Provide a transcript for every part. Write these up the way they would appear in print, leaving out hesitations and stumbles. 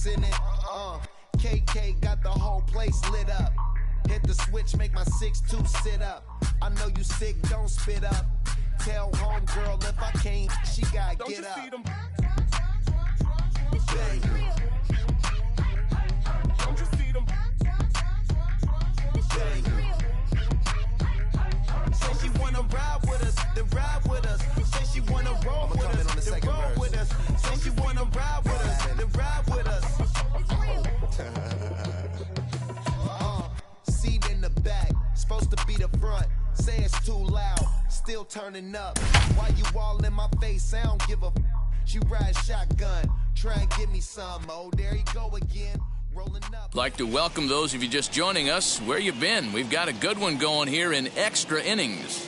X in it. KK got the whole place lit up. Hit the switch, make my 6'2" sit up. I know you sick, don't spit up. Tell homegirl if I can't, she gotta get up. Bang. Don't you feed them? Bang. Say she wanna ride with us, then ride with us. Say she wanna roll with us, then roll with us. Say she wanna ride with us, then ride with us. Seat in the back, supposed to be the front. Say it's too loud, still turning up. Why you all in my face? I don't give a f. She ride shotgun, try and give me some. Oh, there you go again. Rolling up. I'd like to welcome those of you just joining us. Where you been? We've got a good one going here in extra innings.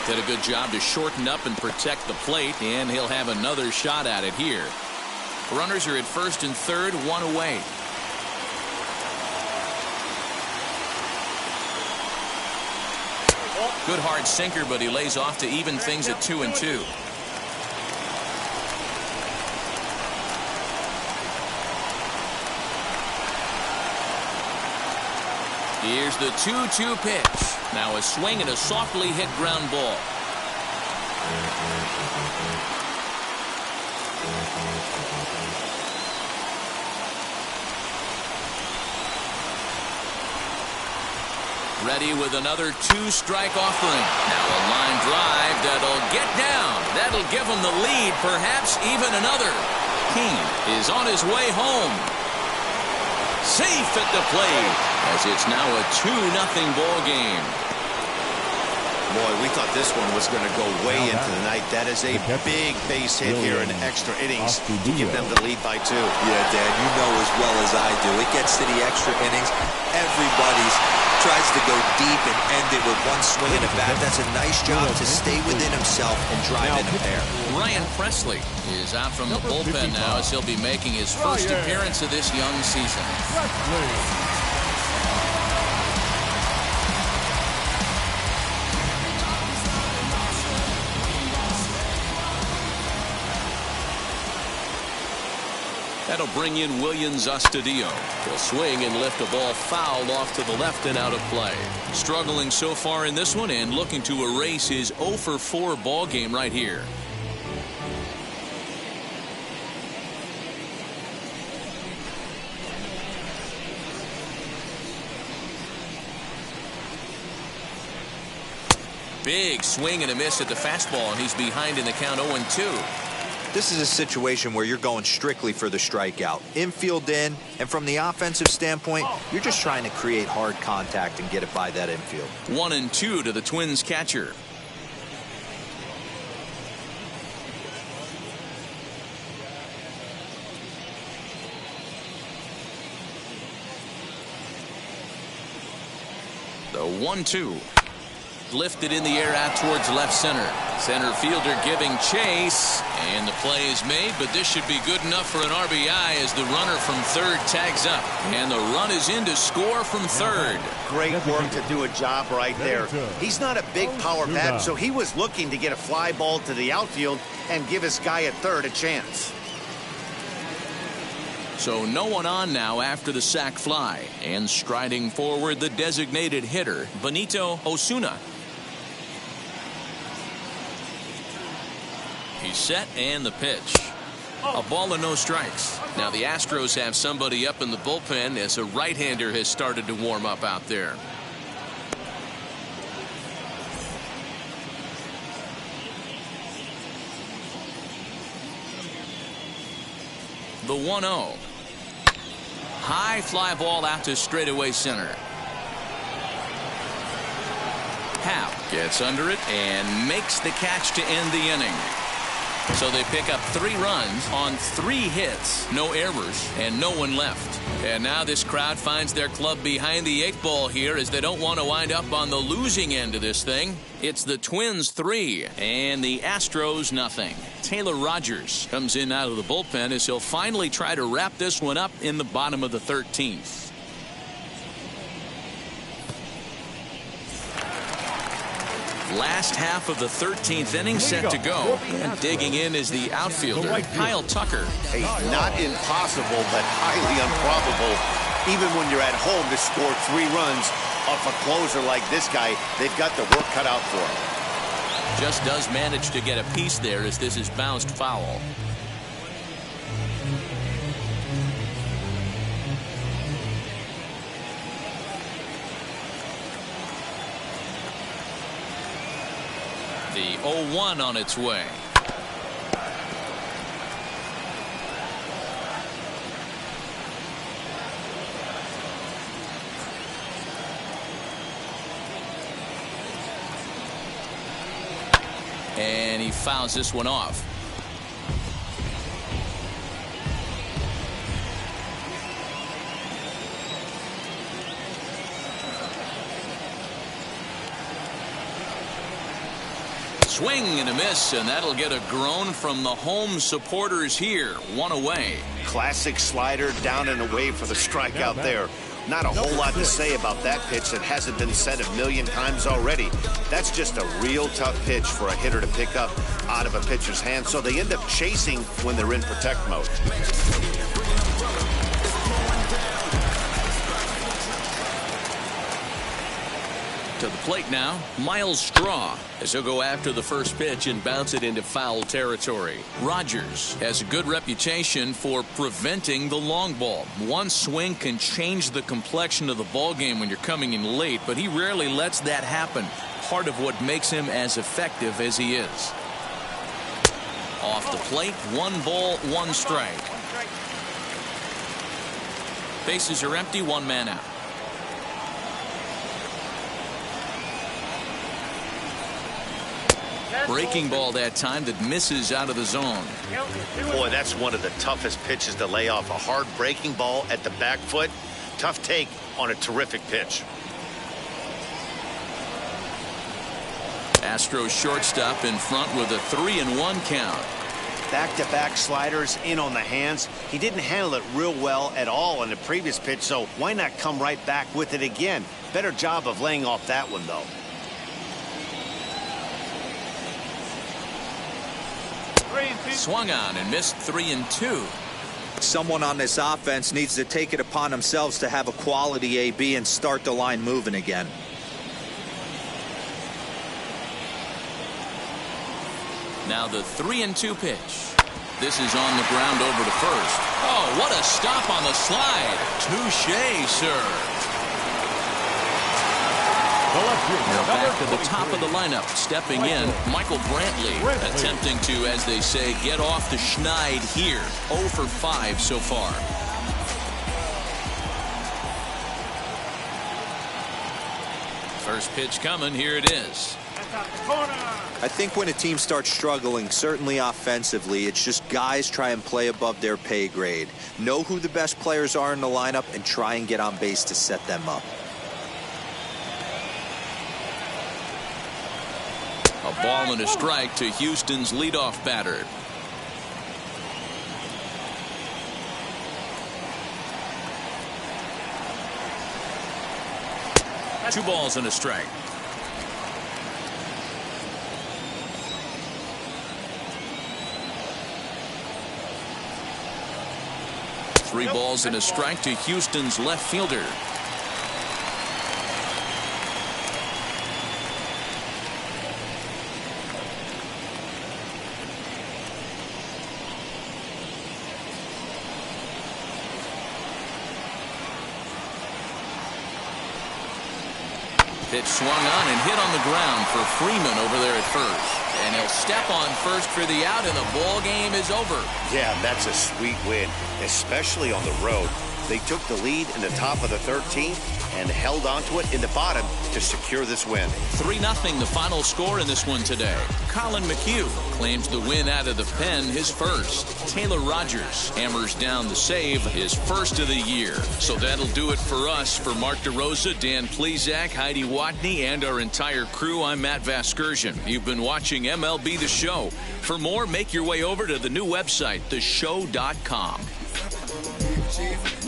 Did a good job to shorten up and protect the plate, and he'll have another shot at it here. Runners are at first and third, one away. Good hard sinker, but he lays off to even things at 2-2. Here's the 2-2 pitch. Now a swing and a softly hit ground ball. Ready with another two-strike offering. Now a line drive that'll get down. That'll give him the lead, perhaps even another. King is on his way home. Safe at the plate, as it's now a 2-0 ball game. Boy, we thought this one was going to go way into the night. That is a big base hit here in extra innings to give them the lead by 2. Yeah, Dan, you know as well as I do. It gets to the extra innings. Everybody tries to go deep and end it with one swing and a bat. That's a nice job to stay within himself and drive in a pair. Ryan Presley is out from the bullpen now as he'll be making his first appearance of this young season. That'll bring in Williams Astudillo. He'll swing and lift a ball foul off to the left and out of play. Struggling so far in this one and looking to erase his 0 for 4 ball game right here. Big swing and a miss at the fastball, and he's behind in the count 0-2. This is a situation where you're going strictly for the strikeout. Infield in, and from the offensive standpoint, you're just trying to create hard contact and get it by that infield. 1-2 to the Twins catcher. The 1-2. Lifted in the air out towards left center. Center fielder giving chase, and the play is made, but this should be good enough for an RBI as the runner from third tags up, and the run is in to score from third. Great work to do a job right there. He's not a big power bat, so he was looking to get a fly ball to the outfield and give his guy at third a chance. So no one on now after the sac fly, and striding forward the designated hitter Benito Osuna. He's set, and the pitch. A ball and no strikes. Now the Astros have somebody up in the bullpen as a right-hander has started to warm up out there. The 1-0. High fly ball out to straightaway center. Happ gets under it and makes the catch to end the inning. So they pick up 3 runs on 3 hits, no errors, and no one left. And now this crowd finds their club behind the 8 ball here as they don't want to wind up on the losing end of this thing. It's the Twins 3 and the Astros nothing. Taylor Rogers comes in out of the bullpen as he'll finally try to wrap this one up in the bottom of the 13th. Last half of the 13th inning set to go. And digging in is the outfielder, Kyle Tucker. Hey, not impossible, but highly improbable. Even when you're at home to score 3 runs off a closer like this guy, they've got the work cut out for him. Just does manage to get a piece there as this is bounced foul. The 0-1 on its way. And he fouls this one off. Swing and a miss, and that'll get a groan from the home supporters here. 1 away. Classic slider down and away for the strikeout there. Not a whole lot to say about that pitch that hasn't been said a million times already. That's just a real tough pitch for a hitter to pick up out of a pitcher's hand, so they end up chasing when they're in protect mode. To the plate now, Miles Straw, as he'll go after the first pitch and bounce it into foul territory. Rogers has a good reputation for preventing the long ball. One swing can change the complexion of the ball game when you're coming in late, but he rarely lets that happen. Part of what makes him as effective as he is. Off the plate, 1 ball, 1 strike. Bases are empty, 1 man out. Breaking ball that time that misses out of the zone. Boy, that's one of the toughest pitches to lay off. A hard breaking ball at the back foot. Tough take on a terrific pitch. Astros shortstop in front with a 3-1 count. Back-to-back sliders in on the hands. He didn't handle it real well at all on the previous pitch, so why not come right back with it again? Better job of laying off that one, though. Swung on and missed 3-2. Someone on this offense needs to take it upon themselves to have a quality AB and start the line moving again. Now the 3-2 pitch. This is on the ground over to first. Oh, what a stop on the slide. Touché, sir. Now back to the top of the lineup. Stepping in, Michael Brantley, attempting to, as they say, get off the schneid here. 0 for 5 so far. First pitch coming. Here it is. I think when a team starts struggling, certainly offensively, it's just guys try and play above their pay grade. Know who the best players are in the lineup and try and get on base to set them up. A ball and a strike to Houston's leadoff batter. Two balls and a strike. Three balls and a strike to Houston's left fielder. Pitch swung on and hit on the ground for Freeman over there at first. And he'll step on first for the out, and the ball game is over. Yeah, that's a sweet win, especially on the road. They took the lead in the top of the 13th and held onto it in the bottom to secure this win. 3-0 the final score in this one today. Colin McHugh claims the win out of the pen, his first. Taylor Rogers hammers down the save, his first of the year. So that'll do it for us. For Mark DeRosa, Dan Plesac, Heidi Watney, and our entire crew, I'm Matt Vasgersian. You've been watching MLB The Show. For more, make your way over to the new website, theshow.com.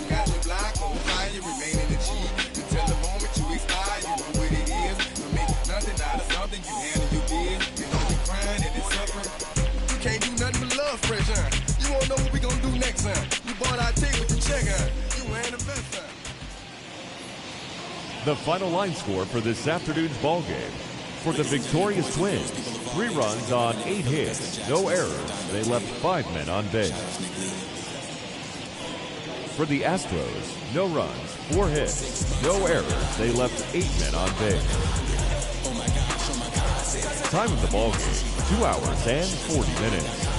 Got the block on fire, remain in the G until the moment you expire. You know what it is. Make nothing out of something you handle. You bought our tape with the checker. You wearing the vest. The final line score for this afternoon's ball game. For the victorious Twins, 3 runs on 8 hits, no errors. They left 5 men on base. For the Astros, no runs, 4 hits, no errors. They left 8 men on base. Time of the ball game, 2 hours and 40 minutes.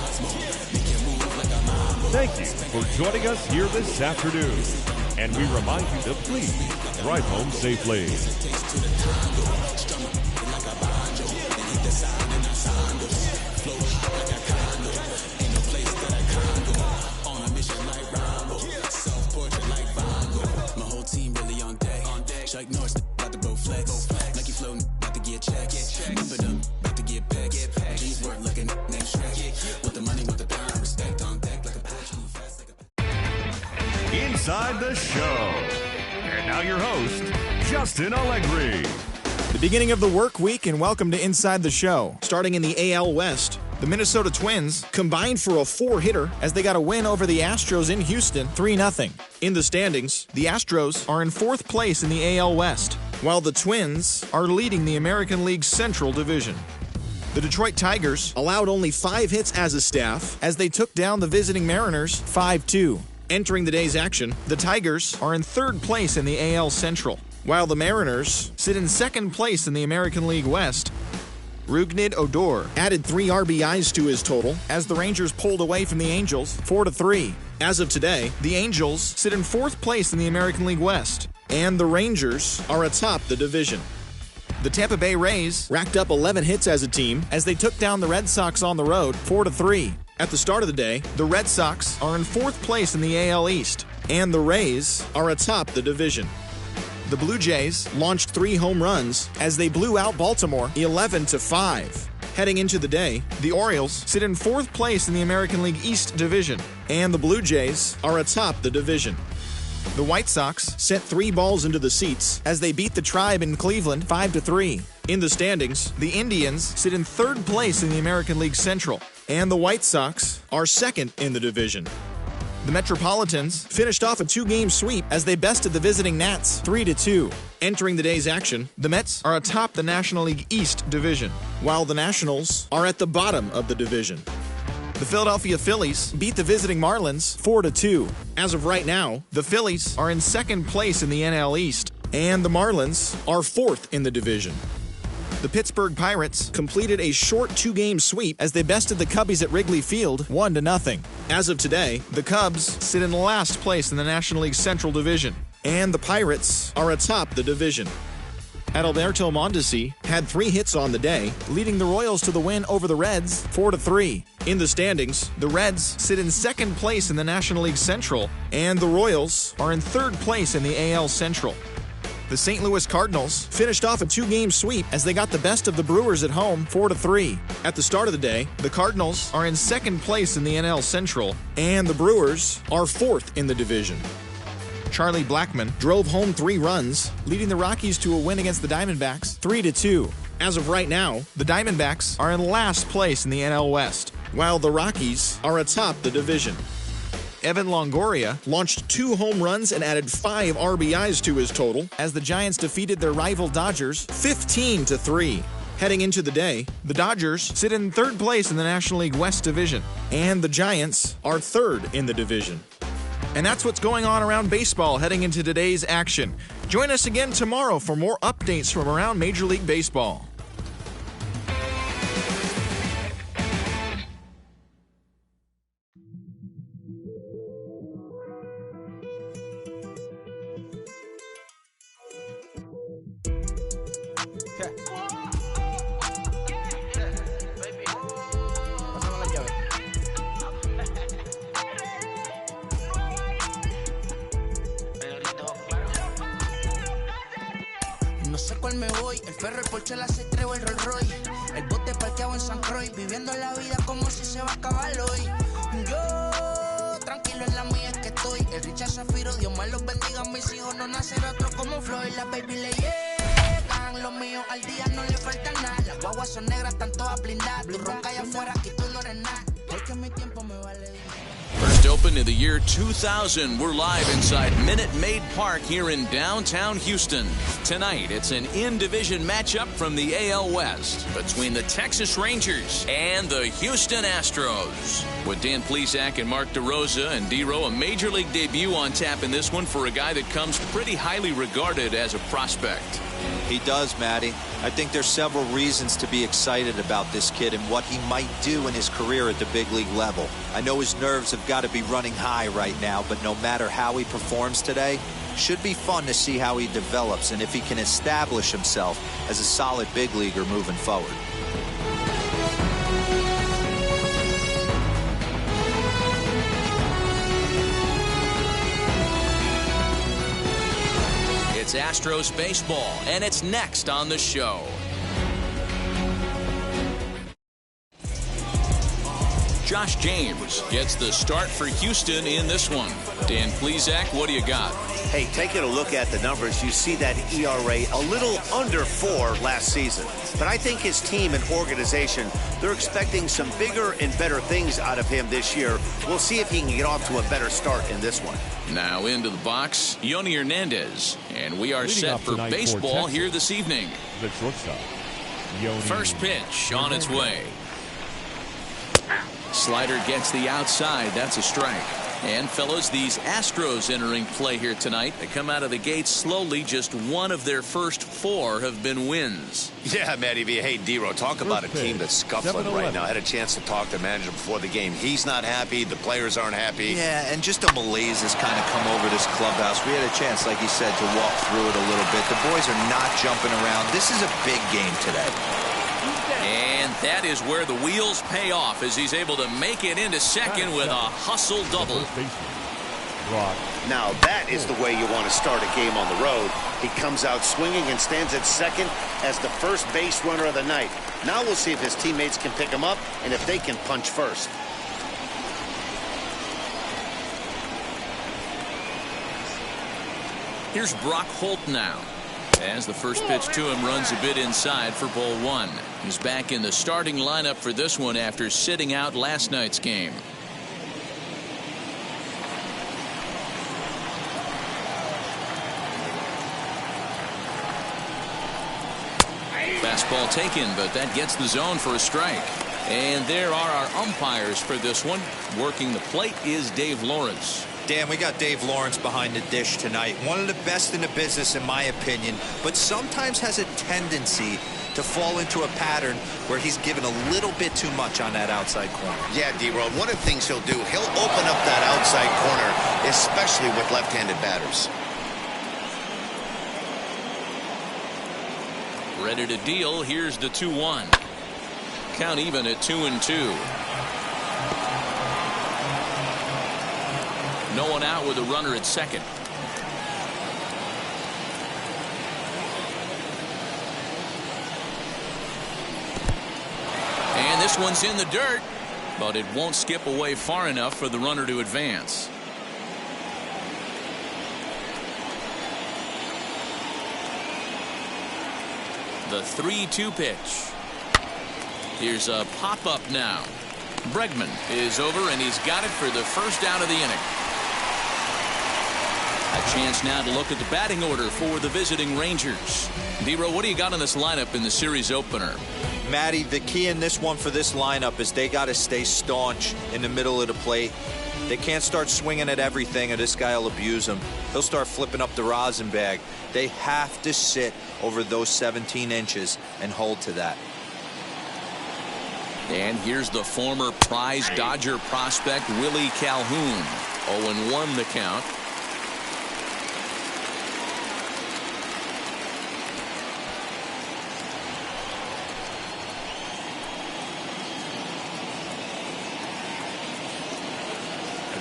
Thank you for joining us here this afternoon. And we remind you to please drive home safely. Chuck Norris, about to bow flex. Nike flow, about to get checks. Pump it up, about to get packs. G's work like a name Shrek. With the money, with the power, respect on deck like a patch. Move fast like a... Inside the show. And now your host, Justin Allegri. The beginning of the work week, and welcome to Inside the Show. Starting in the AL West, the Minnesota Twins combined for a 4-hitter as they got a win over the Astros in Houston, 3-0. In the standings, the Astros are in 4th place in the AL West, while the Twins are leading the American League Central Division. The Detroit Tigers allowed only 5 hits as a staff as they took down the visiting Mariners 5-2. Entering the day's action, the Tigers are in 3rd place in the AL Central, while the Mariners sit in 2nd place in the American League West. Rougned Odor added 3 RBIs to his total as the Rangers pulled away from the Angels 4-3. As of today, the Angels sit in 4th place in the American League West, and the Rangers are atop the division. The Tampa Bay Rays racked up 11 hits as a team as they took down the Red Sox on the road 4-3. At the start of the day, the Red Sox are in 4th place in the AL East, and the Rays are atop the division. The Blue Jays launched 3 home runs as they blew out Baltimore 11-5. Heading into the day, the Orioles sit in 4th place in the American League East Division, and the Blue Jays are atop the division. The White Sox sent 3 balls into the seats as they beat the Tribe in Cleveland 5-3. In the standings, the Indians sit in 3rd place in the American League Central, and the White Sox are 2nd in the division. The Metropolitans finished off a 2-game sweep as they bested the visiting Nats 3-2. Entering the day's action, the Mets are atop the National League East Division, while the Nationals are at the bottom of the division. The Philadelphia Phillies beat the visiting Marlins 4-2. As of right now, the Phillies are in 2nd place in the NL East, and the Marlins are 4th in the division. The Pittsburgh Pirates completed a short 2-game sweep as they bested the Cubbies at Wrigley Field 1-0. As of today, the Cubs sit in last place in the National League Central Division, and the Pirates are atop the division. Adalberto Mondesi had 3 hits on the day, leading the Royals to the win over the Reds 4-3. In the standings, the Reds sit in 2nd place in the National League Central, and the Royals are in 3rd place in the AL Central. The St. Louis Cardinals finished off a 2-game sweep as they got the best of the Brewers at home 4-3. At the start of the day, the Cardinals are in 2nd place in the NL Central, and the Brewers are 4th in the division. Charlie Blackmon drove home 3 runs, leading the Rockies to a win against the Diamondbacks 3-2. As of right now, the Diamondbacks are in last place in the NL West, while the Rockies are atop the division. Evan Longoria launched 2 home runs and added 5 RBIs to his total as the Giants defeated their rival Dodgers 15-3. Heading into the day, the Dodgers sit in 3rd place in the National League West Division, and the Giants are 3rd in the division. And that's what's going on around baseball heading into today's action. Join us again tomorrow for more updates from around Major League Baseball. No sé cuál me voy, el ferro, el Porsche, la C3 o el Rolls Royce. El bote parqueado en San Croix, viviendo la vida como si se va a acabar hoy. Yo, tranquilo en la mía es que estoy. El Richard Zafiro, Dios más los bendiga. Mis hijos no nacerá otro como Floyd. Las baby le llegan, los míos al día no le falta nada. Las guaguas son negras, están todas blindadas. Tu ronca allá afuera, aquí tú no eres nada. Es que mi tiempo me vale dinero. opened in the year 2000. We're live inside Minute Maid Park here in downtown Houston. Tonight, it's an in-division matchup from the AL West between the Texas Rangers and the Houston Astros. With Dan Plesac and Mark DeRosa and D-Row, a Major League debut on tap in this one for a guy that comes pretty highly regarded as a prospect. He does, Matty. I think there's several reasons to be excited about this kid and what he might do in his career at the big league level. I know his nerves have got to be running high right now, but no matter how he performs today, should be fun to see how he develops and if he can establish himself as a solid big leaguer moving forward. It's Astros baseball, and it's next on the show. Josh James gets the start for Houston in this one. Dan Plesac, what do you got? Hey, taking a look at the numbers, you see that ERA a little under 4 last season. But I think his team and organization, they're expecting some bigger and better things out of him this year. We'll see if he can get off to a better start in this one. Now into the box, Yoni Hernandez. And we are set for baseball here this evening. The shortstop, First pitch on its way. Slider gets the outside. That's a strike. And, fellas, these Astros entering play here tonight. They come out of the gates slowly. Just one of their first 4 have been wins. Yeah, Matty V. Hey, D-Row, talk about a team that's scuffling right now. I had a chance to talk to the manager before the game. He's not happy. The players aren't happy. Yeah, and just a malaise has kind of come over this clubhouse. We had a chance, like he said, to walk through it a little bit. The boys are not jumping around. This is a big game today. And that is where the wheels pay off as he's able to make it into second with a hustle double. Now that is the way you want to start a game on the road. He comes out swinging and stands at second as the first base runner of the night. Now we'll see if his teammates can pick him up and if they can punch first. Here's Brock Holt now. As the first pitch to him runs a bit inside for ball 1. He's back in the starting lineup for this one after sitting out last night's game. Fastball taken, but that gets the zone for a strike. And there are our umpires for this one. Working the plate is Dave Lawrence. Dan, we got Dave Lawrence behind the dish tonight. One of the best in the business, in my opinion, but sometimes has a tendency to fall into a pattern where he's given a little bit too much on that outside corner. Yeah, D-Road, one of the things he'll do, he'll open up that outside corner, especially with left-handed batters. Ready to deal. Here's the 2-1. Count even at 2-2. No one out with a runner at second. And this one's in the dirt, but it won't skip away far enough for the runner to advance. The 3-2 pitch. Here's a pop-up now. Bregman is over, and he's got it for the first out of the inning. A chance now to look at the batting order for the visiting Rangers. D-Row, what do you got in this lineup in the series opener? Matty, the key in this one for this lineup is they got to stay staunch in the middle of the plate. They can't start swinging at everything or this guy will abuse them. He'll start flipping up the rosin bag. They have to sit over those 17 inches and hold to that. And here's the former prize Dodger prospect Willie Calhoun. 0-1 the count.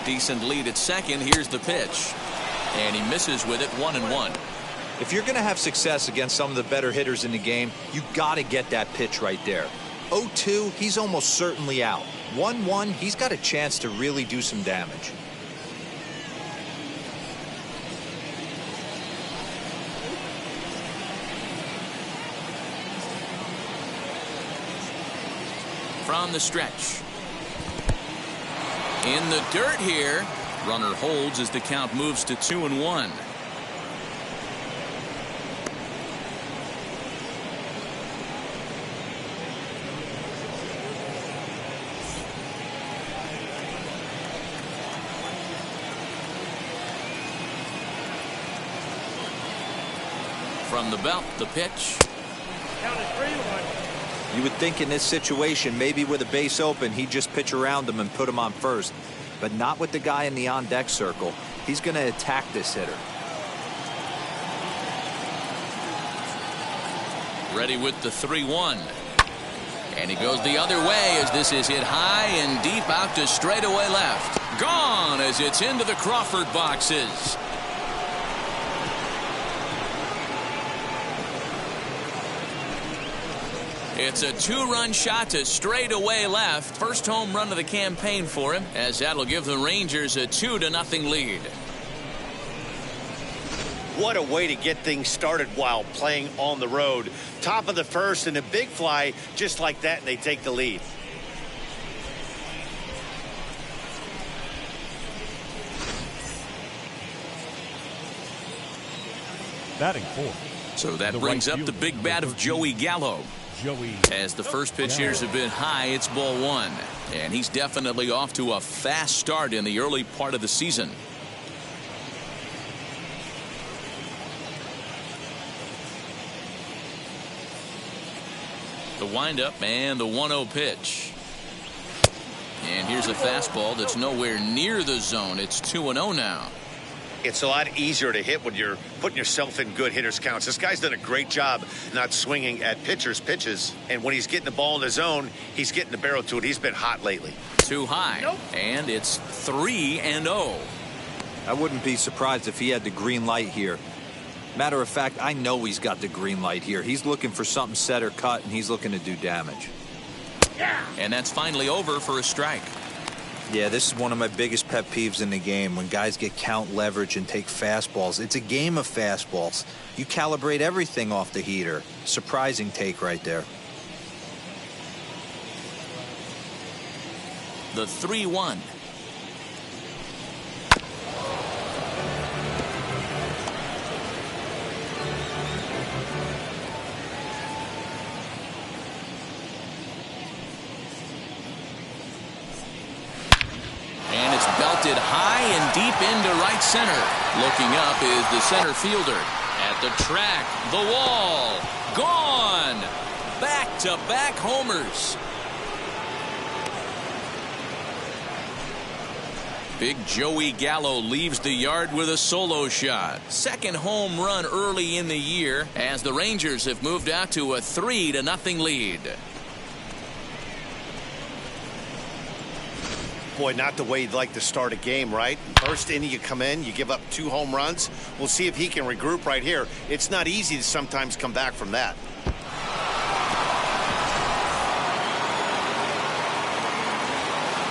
Decent lead at second. Here's the pitch, and he misses with it. 1-1. If you're going to have success against some of the better hitters in the game, you got to get that pitch right there. 0-2, he's almost certainly out. 1-1, he's got a chance to really do some damage. From the stretch. In the dirt here. Runner holds as the count moves to 2-1. From the belt, the pitch. You would think in this situation, maybe with a base open, he'd just pitch around him and put him on first. But not with the guy in the on-deck circle. He's going to attack this hitter. Ready with the 3-1. And he goes the other way as this is hit high and deep out to straightaway left. Gone as it's into the Crawford boxes. It's a 2-run shot to straightaway left. First home run of the campaign for him, as that'll give the Rangers a 2-0 lead. What a way to get things started while playing on the road. Top of the first and a big fly just like that, and they take the lead. Batting fourth. So that brings up the big bat of Joey Gallo. As the first pitch here's a bit high, it's ball one. And he's definitely off to a fast start in the early part of the season. The windup and the 1-0 pitch. And here's a fastball that's nowhere near the zone. It's 2-0 now. It's a lot easier to hit when you're putting yourself in good hitters counts. This guy's done a great job not swinging at pitchers' pitches. And when he's getting the ball in the zone, he's getting the barrel to it. He's been hot lately. Too high. Nope. And it's 3-0. I wouldn't be surprised if he had the green light here. Matter of fact, I know he's got the green light here. He's looking for something set or cut, and he's looking to do damage. And that's finally over for a strike. Yeah, this is one of my biggest pet peeves in the game, when guys get count leverage and take fastballs. It's a game of fastballs. You calibrate everything off the heater. Surprising take right there. The 3-1. And it's belted high and deep into right center. Looking up is the center fielder. At the track, the wall, gone. Back-to-back homers. Big Joey Gallo leaves the yard with a solo shot. Second home run early in the year as the Rangers have moved out to a 3-0 lead. Boy, not the way you'd like to start a game, right? First inning, you come in, you give up 2 home runs. We'll see if he can regroup right here. It's not easy to sometimes come back from that.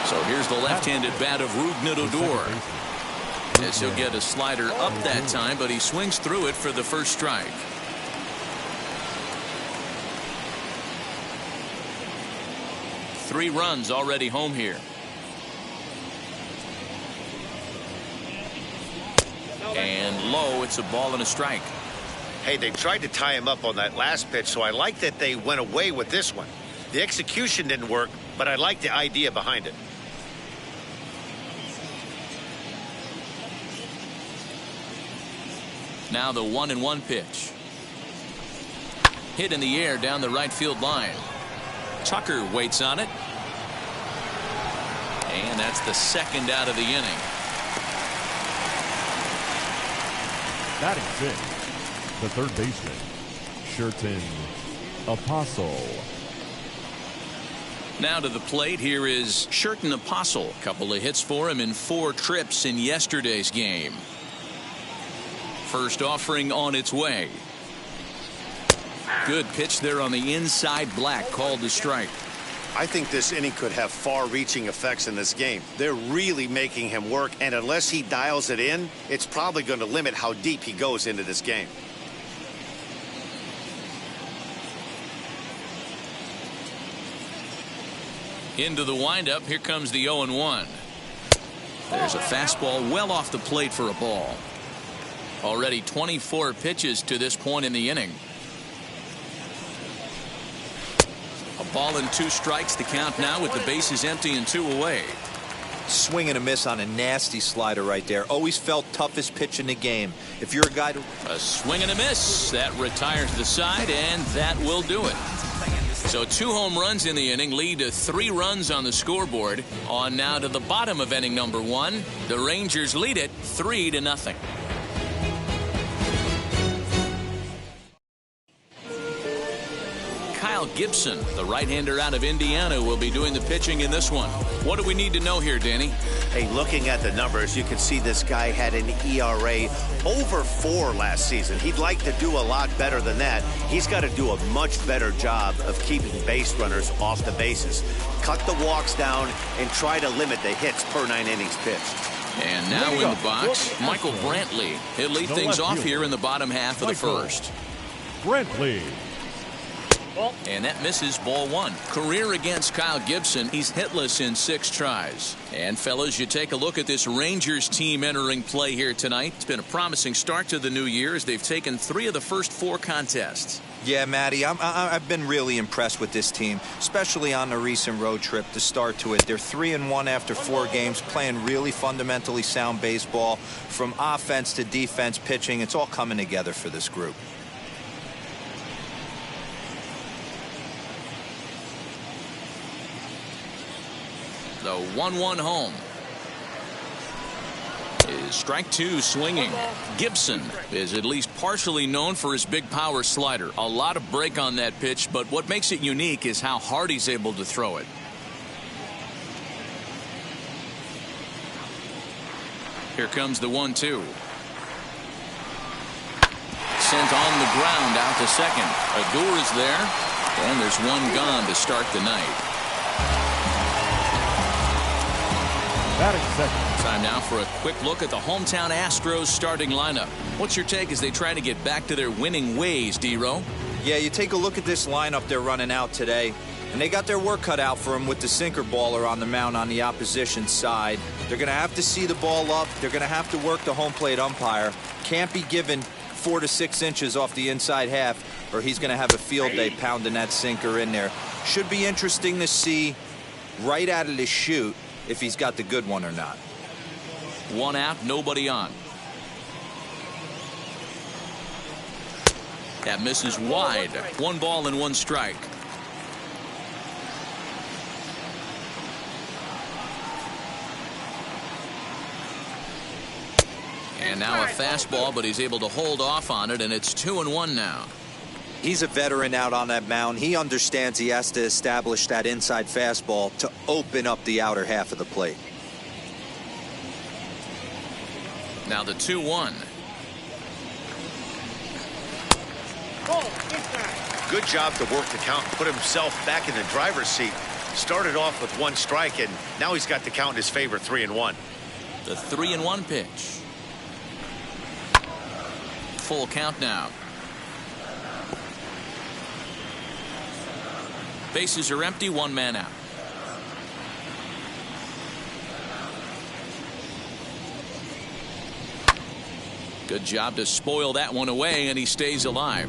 So here's the left-handed bat of Rougned Odor. As he'll get a slider up that time, but he swings through it for the first strike. Three runs already home here. And low, it's a ball and a strike. Hey, they tried to tie him up on that last pitch, so I like that they went away with this one. The execution didn't work, but I like the idea behind it. Now the 1-1 pitch. Hit in the air down the right field line. Tucker waits on it. And that's the second out of the inning. Batting fifth, the third baseman, Sherten Apostle. Now to the plate, here is Sherten Apostle. Couple of hits for him in 4 trips in yesterday's game. First offering on its way. Good pitch there on the inside, Black called the strike. I think this inning could have far-reaching effects in this game. They're really making him work, and unless he dials it in, it's probably going to limit how deep he goes into this game. Into the windup, here comes the 0-1. There's a fastball well off the plate for a ball. Already 24 pitches to this point in the inning. A ball and 2 strikes to count now with the bases empty and 2 away. Swing and a miss on a nasty slider right there. Always felt toughest pitch in the game. If you're a guy to... A swing and a miss. That retires the side, and that will do it. So 2 home runs in the inning lead to 3 runs on the scoreboard. On now to the bottom of inning number 1. The Rangers lead it 3-0. Gibson, the right-hander out of Indiana, will be doing the pitching in this one. What do we need to know here, Danny? Hey, looking at the numbers, you can see this guy had an ERA over 4 last season. He'd like to do a lot better than that. He's got to do a much better job of keeping base runners off the bases. Cut the walks down and try to limit the hits per 9 innings pitched. And now in the box, Michael Brantley. He'll lead things off here in the bottom half of the first. Brantley. And that misses, ball 1. Career against Kyle Gibson. He's hitless in 6 tries. And fellas, you take a look at this Rangers team entering play here tonight. It's been a promising start to the new year as they've taken 3 of the first 4 contests. Yeah, Matty, I've been really impressed with this team, especially on the recent road trip to start to it. They're 3-1 after 4 games, playing really fundamentally sound baseball. From offense to defense, pitching, it's all coming together for this group. The 1-1 home is strike 2 swinging. Gibson is at least partially known for his big power slider. A lot of break on that pitch, but what makes it unique is how hard he's able to throw it. Here comes the 1-2. Sent on the ground out to second. Adur is there, and there's 1 gone to start the night. Time now for a quick look at the hometown Astros starting lineup. What's your take as they try to get back to their winning ways, D-Row? Yeah, you take a look at this lineup they're running out today, and they got their work cut out for them with the sinker baller on the mound on the opposition side. They're going to have to see the ball up. They're going to have to work the home plate umpire. Can't be given 4 to 6 inches off the inside half, or he's going to have a field day pounding that sinker in there. Should be interesting to see right out of the chute if he's got the good one or not. 1 out, nobody on. That misses wide. 1 ball and 1 strike. And now a fastball, but he's able to hold off on it, and it's 2-1 now. He's a veteran out on that mound. He understands he has to establish that inside fastball to open up the outer half of the plate. Now the 2-1. Good job to work the count and put himself back in the driver's seat. Started off with 1 strike, and now he's got the count in his favor, 3-1. The 3-1 pitch. Full count now. Bases are empty, 1 man out. Good job to spoil that one away, and he stays alive.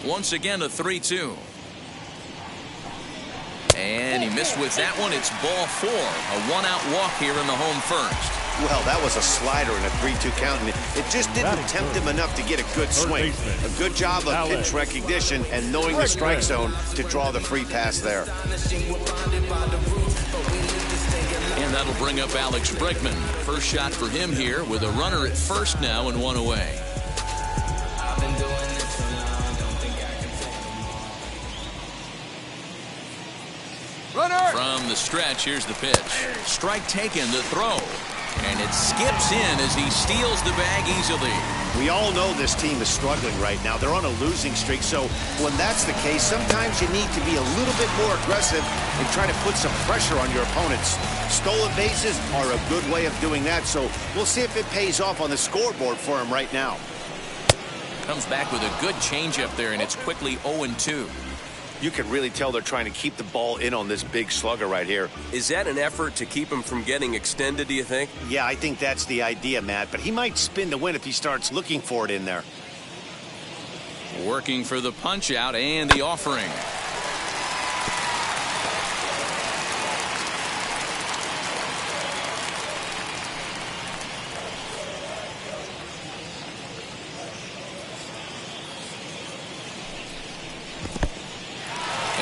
Once again, a 3-2. And he missed with that one. It's ball 4. A 1-out walk here in the home first. Well, that was a slider in a 3-2 count, and it just didn't tempt him enough to get a good swing. A good job of pitch recognition and knowing the strike zone to draw the free pass there. And that'll bring up Alex Bregman. First shot for him here with a runner at first now and 1 away. From the stretch, here's the pitch. Strike taken, the throw. And it skips in as he steals the bag easily. We all know this team is struggling right now. They're on a losing streak, so when that's the case, sometimes you need to be a little bit more aggressive and try to put some pressure on your opponents. Stolen bases are a good way of doing that, so we'll see if it pays off on the scoreboard for him right now. Comes back with a good changeup there, and it's quickly 0-2. You can really tell they're trying to keep the ball in on this big slugger right here. Is that an effort to keep him from getting extended, do you think? Yeah, I think that's the idea, Matt. But he might spin to win if he starts looking for it in there. Working for the punch out and the offering.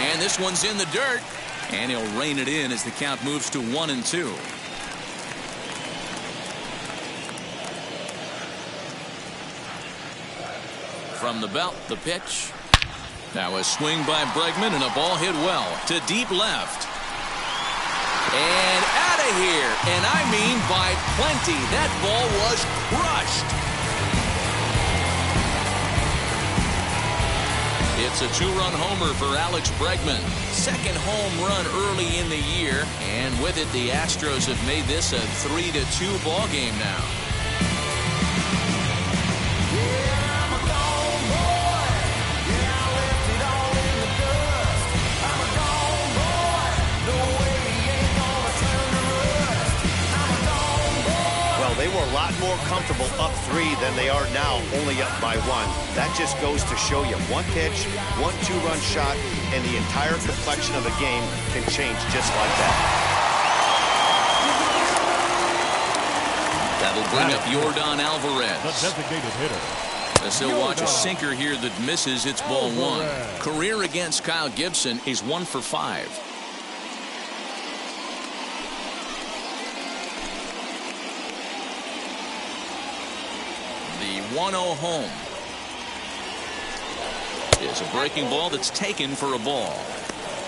And this one's in the dirt, and he'll rein it in as the count moves to 1-2. From the belt, the pitch. Now a swing by Bregman and a ball hit well to deep left. And out of here, and I mean by plenty. That ball was crushed. It's a two-run homer for Alex Bregman. Second home run early in the year. And with it, the Astros have made this a 3-2 ball game now. They were a lot more comfortable up 3 than they are now, only up by 1. That just goes to show you one pitch, one two-run shot, and the entire complexion of a game can change just like that. That'll bring up Yordan Alvarez. The designated hitter. As he'll watch a sinker here that misses, it's ball 1. Career against Kyle Gibson, he's 1 for 5. The 1-0 home is a breaking ball that's taken for a ball.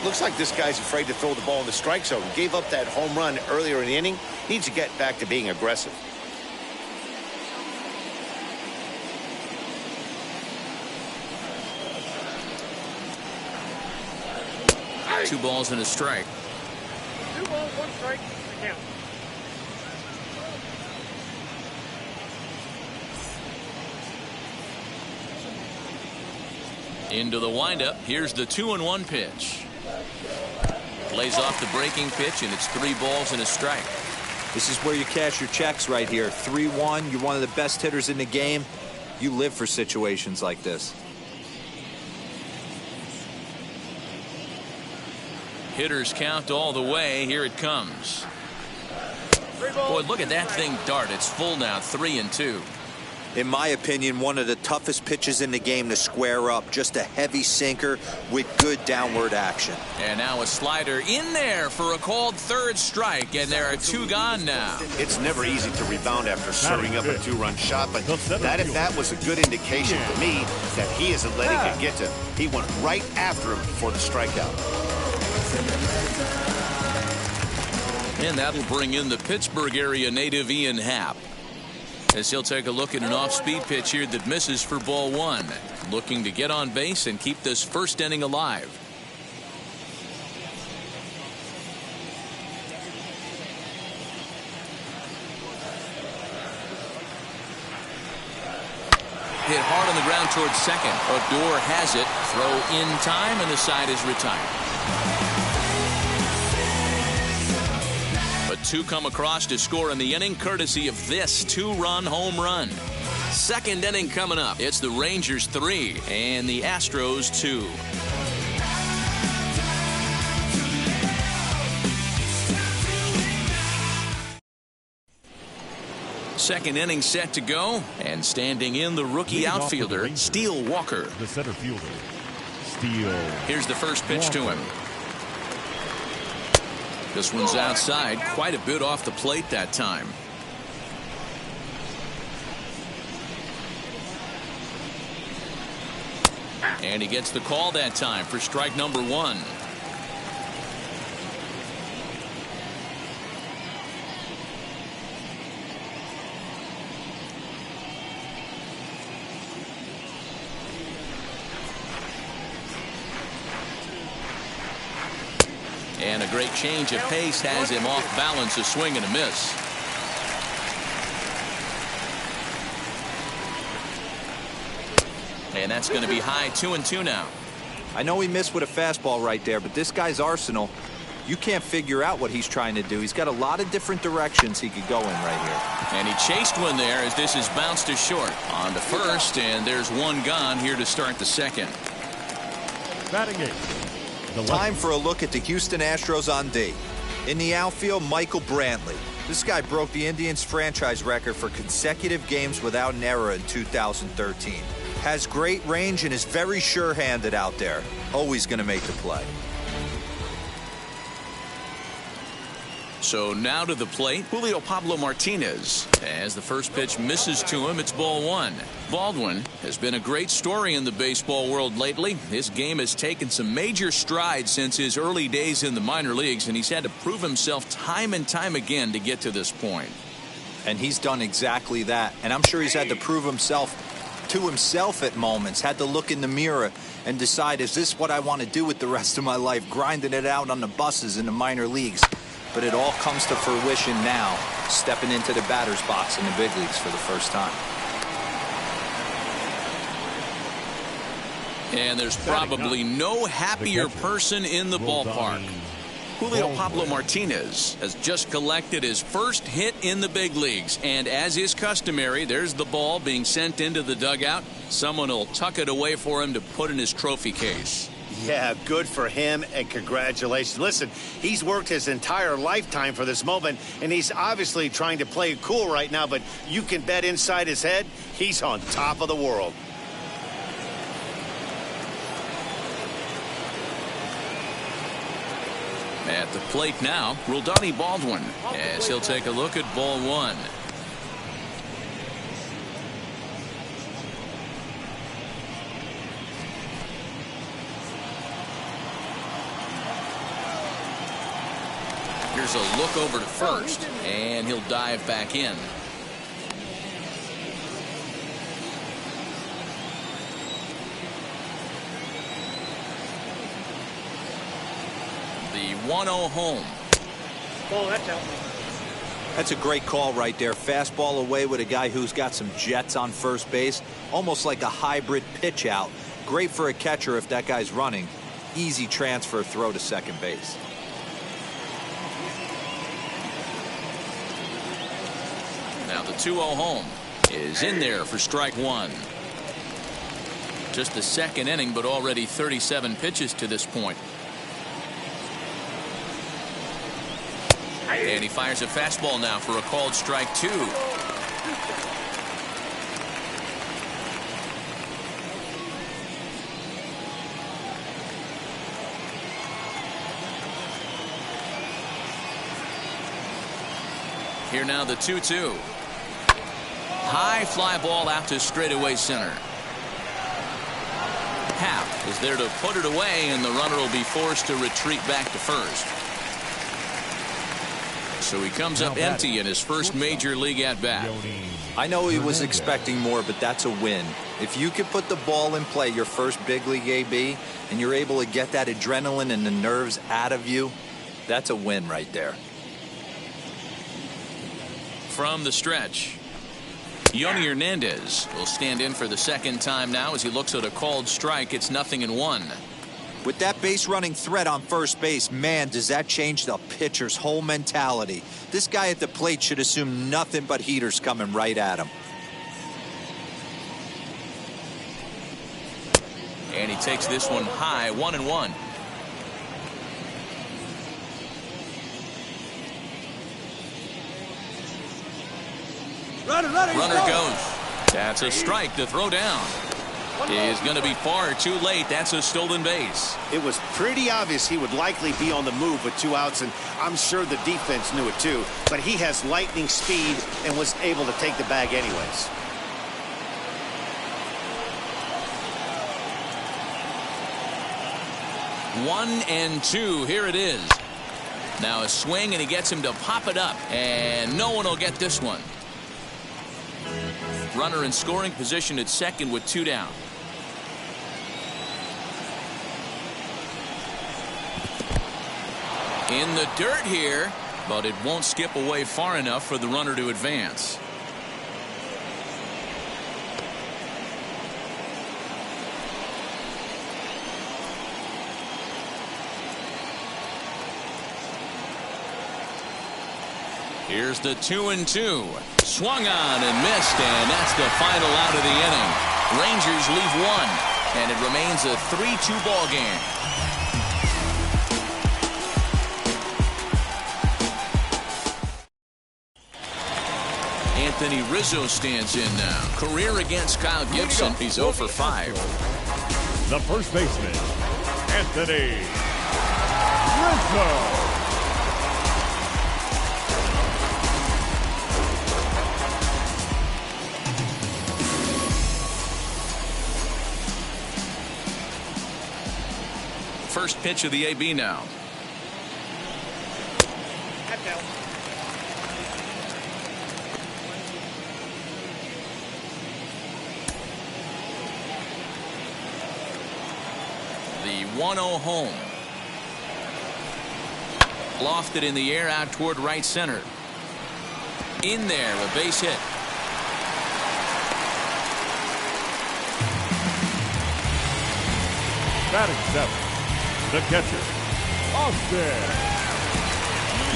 Looks like this guy's afraid to throw the ball in the strike zone. Gave up that home run earlier in the inning. Needs to get back to being aggressive. Two balls and a strike. 2 balls, 1 strike. Count. Into the windup. Here's the 2-1 pitch. Lays off the breaking pitch, and it's 3 balls and a strike. This is where you cash your checks right here. 3-1. You're one of the best hitters in the game. You live for situations like this. Hitters count all the way. Here it comes. Boy, look at that thing dart. It's full now, 3-2. In my opinion, one of the toughest pitches in the game to square up. Just a heavy sinker with good downward action. And now a slider in there for a called third strike, and there are 2 gone now. It's never easy to rebound after serving up a two-run shot, but that was a good indication for me that he isn't letting it get to him. He went right after him for the strikeout. And that'll bring in the Pittsburgh area native Ian Happ, as he'll take a look at an off-speed pitch here that misses for ball 1. Looking to get on base and keep this first inning alive. Hit hard on the ground towards second. Odor has it. Throw in time, and the side is retired. But 2 come across to score in the inning, courtesy of this 2-run home run. Second inning coming up. It's the Rangers 3 and the Astros 2. Second inning set to go, and standing in the rookie outfielder, Steele Walker. The center fielder, Steele. Here's the first pitch to him. This one's outside, quite a bit off the plate that time. And he gets the call that time for strike number 1. And a great change of pace has him off balance, a swing and a miss. And that's going to be high, 2-2 now. I know he missed with a fastball right there, but this guy's arsenal, you can't figure out what he's trying to do. He's got a lot of different directions he could go in right here. And he chased one there as this is bounced to short. On to first, and there's one gone here to start the second. Batting eighth. Time for a look at the Houston Astros on D. In the outfield, Michael Brantley. This guy broke the Indians franchise record for consecutive games without an error in 2013. Has great range and is very sure-handed out there. Always going to make the play. So now to the plate, Julio Pablo Martinez. As the first pitch misses to him, it's ball one. Baldwin has been a great story in the baseball world lately. This game has taken some major strides since his early days in the minor leagues, and he's had to prove himself time and time again to get to this point. And he's done exactly that. And I'm sure he's had to prove himself to himself at moments, had to look in the mirror and decide, is this what I want to do with the rest of my life, grinding it out on the buses in the minor leagues? But it all comes to fruition now, stepping into the batter's box in the big leagues for the first time. And there's probably no happier person in the ballpark. Julio Pablo Martinez has just collected his first hit in the big leagues. And as is customary, there's the ball being sent into the dugout. Someone will tuck it away for him to put in his trophy case. Yeah, good for him, and congratulations. Listen, he's worked his entire lifetime for this moment, and he's obviously trying to play it cool right now, but you can bet inside his head, he's on top of the world. At the plate now, Roldani Baldwin, as he'll take a look at ball one. Here's a look over to first, and he'll dive back in. The 1-0 home. Ball, that's out. That's a great call right there. Fastball away with a guy who's got some jets on first base. Almost like a hybrid pitch out. Great for a catcher if that guy's running. Easy transfer throw to second base. Now the 2-0 home is in there for strike one. Just the second inning, but already 37 pitches to this point. And he fires a fastball now for a called strike two. Here now the 2-2. High fly ball out to straightaway center. Happ is there to put it away, and the runner will be forced to retreat back to first. So he comes up empty in his first major league at bat. I know he was expecting more, but that's a win. If you could put the ball in play your first big league AB and you're able to get that adrenaline and the nerves out of you, that's a win right there. From the stretch, Yoni Hernandez will stand in for the second time now as he looks at a called strike. It's 0-1. With that base running threat on first base, man, does that change the pitcher's whole mentality. This guy at the plate should assume nothing but heaters coming right at him. And he takes this one high, 1-1. Runner goes. That's a strike to throw down. Is going to be far too late. That's a stolen base. It was pretty obvious he would likely be on the move with 2 outs, and I'm sure the defense knew it too. But he has lightning speed and was able to take the bag anyways. One and two. Here it is. Now a swing, and he gets him to pop it up. And no one will get this one. Runner in scoring position at second with 2 down. In the dirt here, but it won't skip away far enough for the runner to advance. Here's the 2-2. Swung on and missed, and that's the final out of the inning. Rangers leave one, and it remains a 3-2 ball game. Anthony Rizzo stands in now. Career against Kyle Gibson. He's 0 for 5. The first baseman, Anthony Rizzo. First pitch of the AB now. The 1-0 home. Lofted in the air out toward right center. In there, a base hit. Batting 7, the catcher, Austin.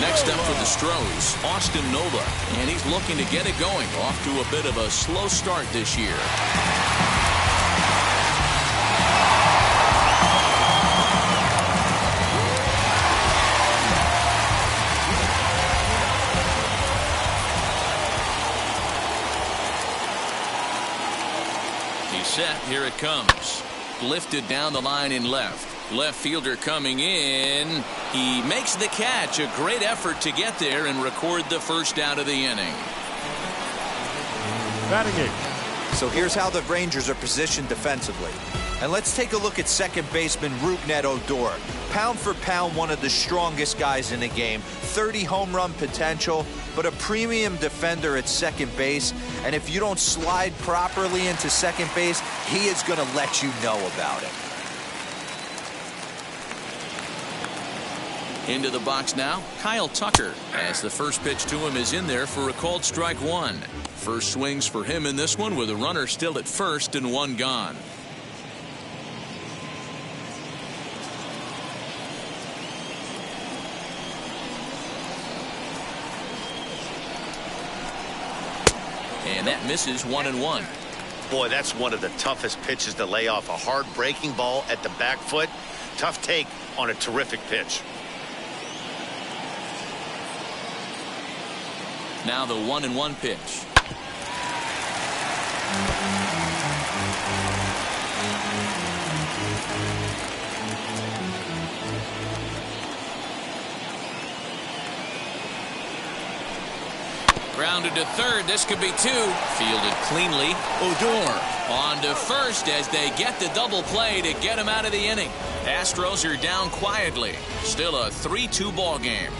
Next up for the Astros, Austin Nova, and he's looking to get it going. Off to a bit of a slow start this year. He's set. Here it comes. Lifted down the line in left. Left fielder coming in. He makes the catch. A great effort to get there and record the first out of the inning. Batting 8. So here's how the Rangers are positioned defensively. And let's take a look at second baseman Rougned Odor. Pound for pound, one of the strongest guys in the game. 30 home run potential, but a premium defender at second base. And if you don't slide properly into second base, he is going to let you know about it. Into the box now, Kyle Tucker, as the first pitch to him is in there for a called strike one. First swings for him in this one with a runner still at first and one gone. And that misses 1-1. Boy, that's one of the toughest pitches to lay off. A hard breaking ball at the back foot. Tough take on a terrific pitch. Now the 1-1 pitch. Grounded to third. This could be two. Fielded cleanly. Odor on to first as they get the double play to get him out of the inning. Astros are down quietly. Still a 3-2 ball game.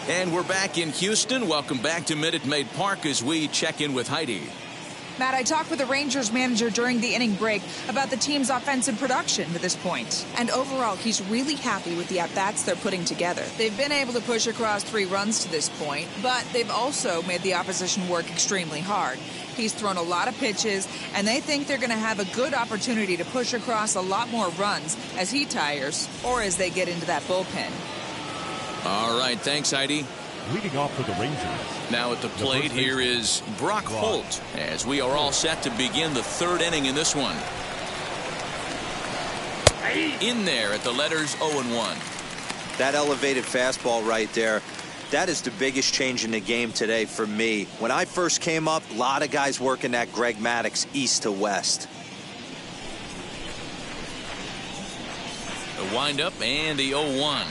And we're back in Houston. Welcome back to Minute Maid Park as we check in with Heidi. Matt, I talked with the Rangers manager during the inning break about the team's offensive production to this point. And overall, he's really happy with the at-bats they're putting together. They've been able to push across 3 runs to this point, but they've also made the opposition work extremely hard. He's thrown a lot of pitches, and they think they're going to have a good opportunity to push across a lot more runs as he tires or as they get into that bullpen. All right, thanks, Heidi. Leading off for the Rangers. Now at the plate here is Brock Holt as we are all set to begin the 3rd inning in this one. In there at the letters 0-1. That elevated fastball right there, that is the biggest change in the game today for me. When I first came up, a lot of guys working that Greg Maddux east to west. The windup and the 0-1.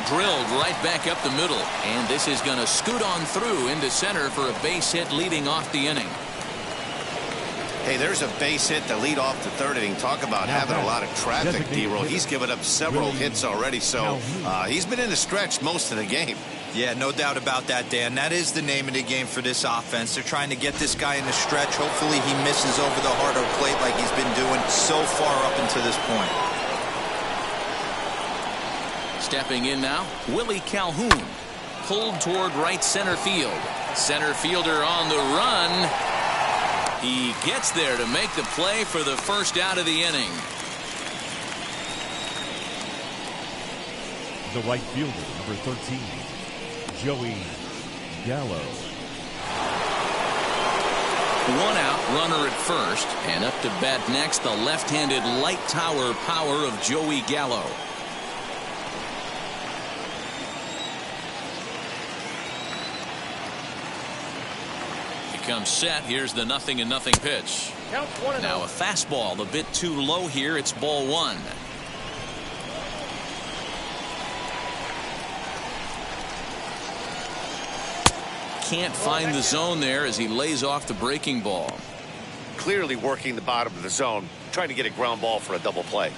Drilled right back up the middle, and this is going to scoot on through into center for a base hit leading off the inning. Hey, there's a base hit to lead off the 3rd inning. Talk about having a lot of traffic, D-Roll. He's given up several hits already, so he's been in the stretch most of the game. Yeah, no doubt about that, Dan. That is the name of the game for this offense. They're trying to get this guy in the stretch. Hopefully he misses over the harder plate like he's been doing so far up until this point. Stepping in now, Willie Calhoun. Pulled toward right center field. Center fielder on the run. He gets there to make the play for the first out of the inning. The right fielder, number 13, Joey Gallo. One out, runner at first, and up to bat next, the left-handed light tower power of Joey Gallo. Comes set. Here's the 0-0 pitch. Now a fastball a bit too low here. It's ball one. Can't find the zone there as he lays off the breaking ball. Clearly working the bottom of the zone, trying to get a ground ball for a double play.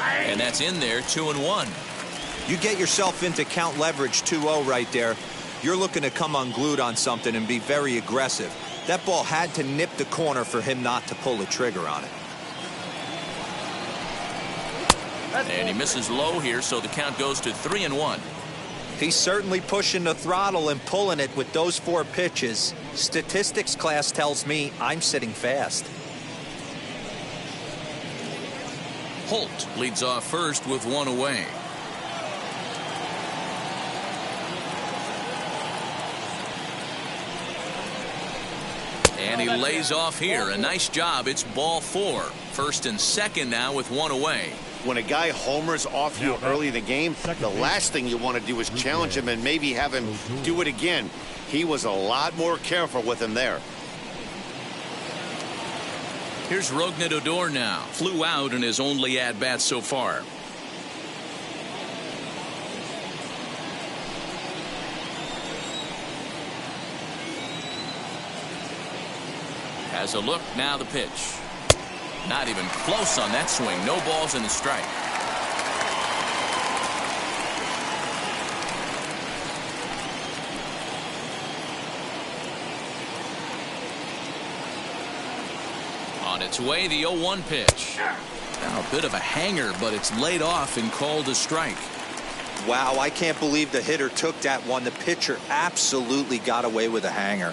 And that's in there, 2-1. You get yourself into count leverage 2-0 right there. You're looking to come unglued on something and be very aggressive. That ball had to nip the corner for him not to pull the trigger on it. And he misses low here, so the count goes to 3-1. He's certainly pushing the throttle and pulling it with those 4 pitches. Statistics class tells me I'm sitting fast. Holt leads off first with 1 away. And he lays off here. A nice job. It's ball 4. First and second now with 1 away. When a guy homers off you early in the game, the last thing you want to do is challenge him and maybe have him do it again. He was a lot more careful with him there. Here's Rougned Odor now. Flew out in his only at-bat so far. Has a look, now the pitch. Not even close on that swing. No balls in the strike. On its way, the 0-1 pitch. Now a bit of a hanger, but it's laid off and called a strike. Wow, I can't believe the hitter took that one. The pitcher absolutely got away with a hanger.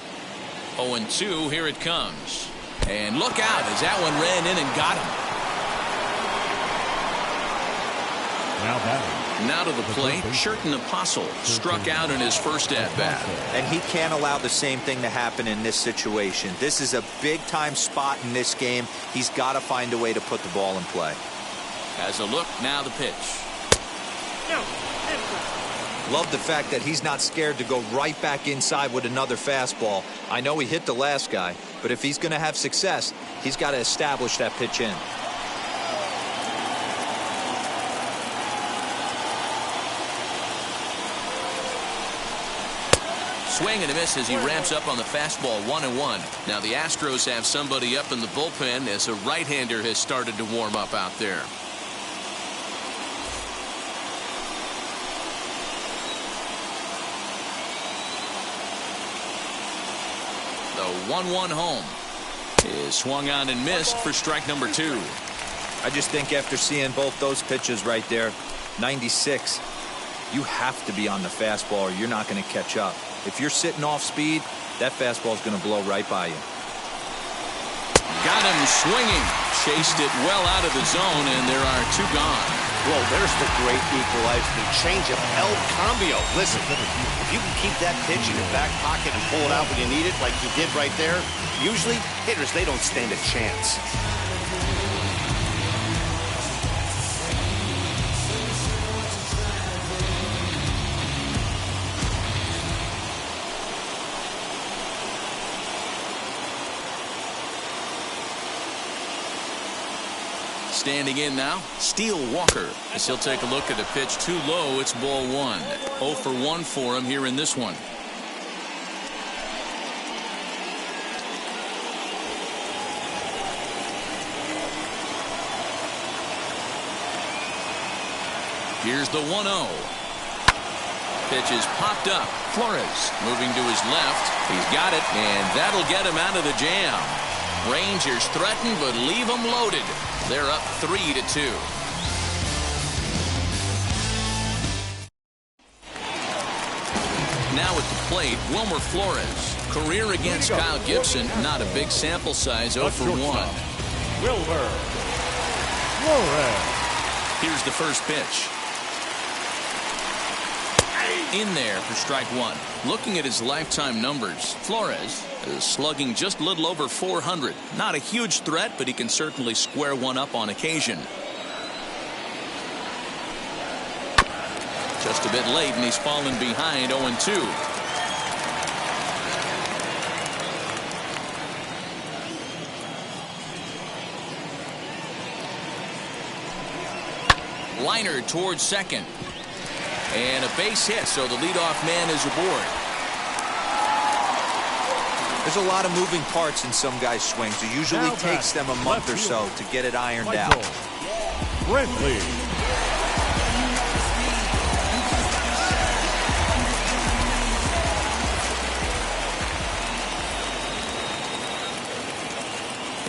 0-2, here it comes. And look out as that one ran in and got him. Now to the plate, Sherton Apostle struck out in his first at-bat. And he can't allow the same thing to happen in this situation. This is a big-time spot in this game. He's got to find a way to put the ball in play. Has a look, now the pitch. Love the fact that he's not scared to go right back inside with another fastball. I know he hit the last guy, but if he's going to have success, he's got to establish that pitch in. Swing and a miss as he ramps up on the fastball. 1-1. Now the Astros have somebody up in the bullpen as a right-hander has started to warm up out there. The 1-1 home is swung on and missed for strike number 2. I just think after seeing both those pitches right there, 96, you have to be on the fastball or you're not going to catch up. If you're sitting off speed, that fastball is going to blow right by you. Got him swinging. Chased it well out of the zone, and there are 2 gone. Well, there's the great equalizer, the changeup, El Cambio. Listen, if you can keep that pitch in your back pocket and pull it out when you need it, like you did right there, usually hitters, they don't stand a chance. Standing in now, Steele Walker. As he'll take a look at a pitch too low, it's ball 1. 0 for 1 for him here in this one. Here's the 1-0. Pitch is popped up. Flores moving to his left. He's got it, and that'll get him out of the jam. Rangers threaten, but leave them loaded. They're up 3-2. Now at the plate, Wilmer Flores. Career against Kyle Gibson, not a big sample size, 0 for 1. Wilmer Flores. Here's the first pitch. In there for strike one. Looking at his lifetime numbers, Flores is slugging just a little over 400. Not a huge threat, but he can certainly square one up on occasion. Just a bit late, and he's fallen behind 0-2. Liner towards second. And a base hit, so the leadoff man is aboard. There's a lot of moving parts in some guys' swings. It usually takes them a month or so to get it ironed out. Brentley.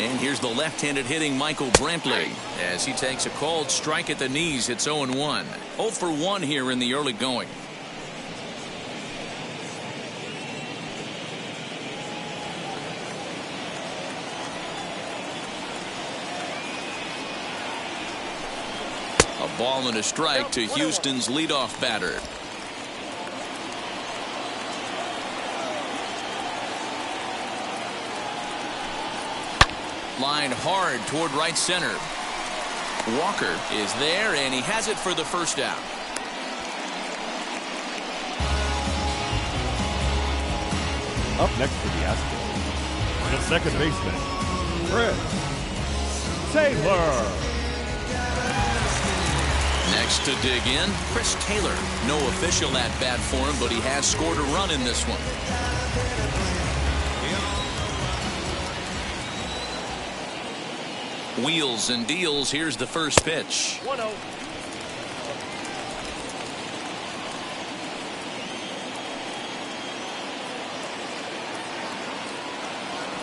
And here's the left-handed hitting Michael Brantley as he takes a called strike at the knees. It's 0-1. 0 for 1 here in the early going. A ball and a strike to Houston's leadoff batter. Line hard toward right center. Walker is there, and he has it for the first out. Up next for the Astros, the second baseman, Chris Taylor. Next to dig in, Chris Taylor. No official at-bat for him, but he has scored a run in this one. Wheels and deals. Here's the first pitch. 1-0.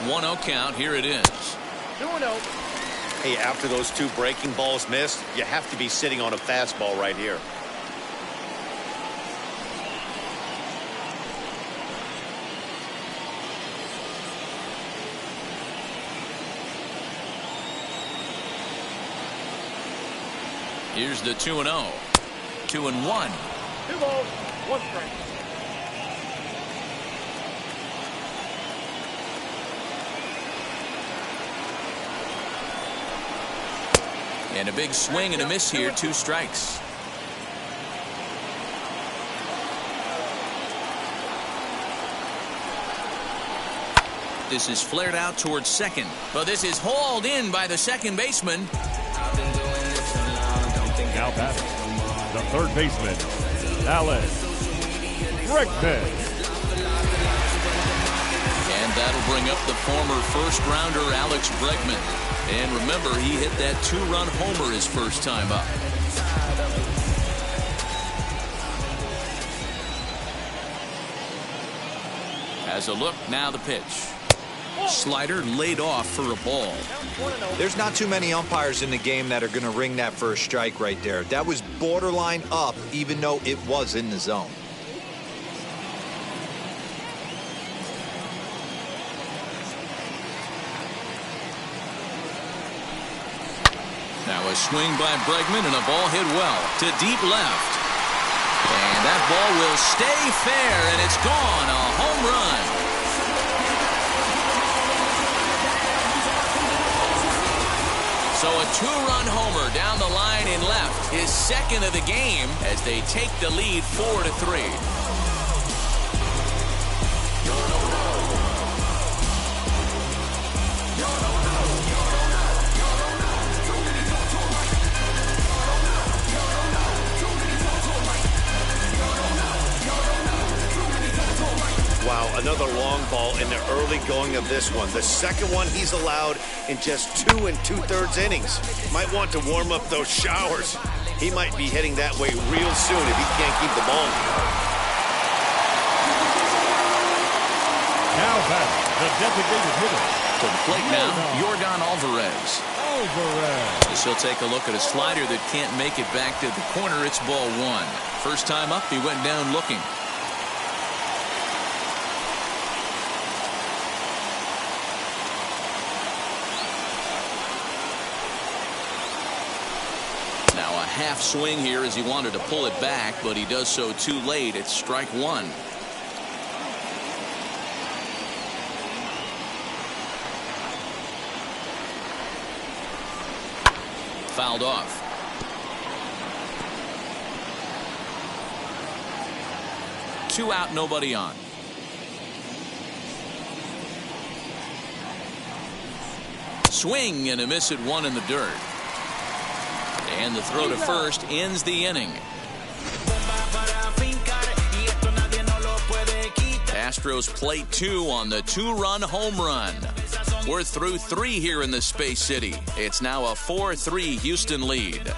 One-0 count. Here it is. 2-0. Hey, after those two breaking balls missed, you have to be sitting on a fastball right here. Here's the 2-0. 2-1. 2 balls, 1 strike. And a big swing and a miss here. 2 strikes. This is flared out towards second, but this is hauled in by the second baseman. Now batting, the third baseman, Alex Bregman. And that'll bring up the former first-rounder Alex Bregman. And remember, he hit that 2-run homer his first time up. As a look, now the pitch. Slider laid off for a ball. There's not too many umpires in the game that are going to ring that first strike right there. That was borderline up, even though it was in the zone. Now a swing by Bregman and a ball hit well to deep left. And that ball will stay fair, and it's gone. A home run. So a 2-run homer down the line in left, his second of the game as they take the lead 4-3. Wow, another long ball in the early going of this one. The second one he's allowed in just 2 2/3 innings. Might want to warm up those showers. He might be heading that way real soon if he can't keep the ball. Now back, the designated hitter. To the plate now, Yordan Alvarez. As he'll take a look at a slider that can't make it back to the corner. It's ball 1. First time up, he went down looking. half swing here as he wanted to pull it back, but he does so too late. It's strike one. Fouled off. Two out, nobody on. Swing and a miss at one in the dirt. And the throw to first ends the inning. Astros plate 2 on the 2-run home run. We're through 3 here in the Space City. It's now a 4-3 Houston lead.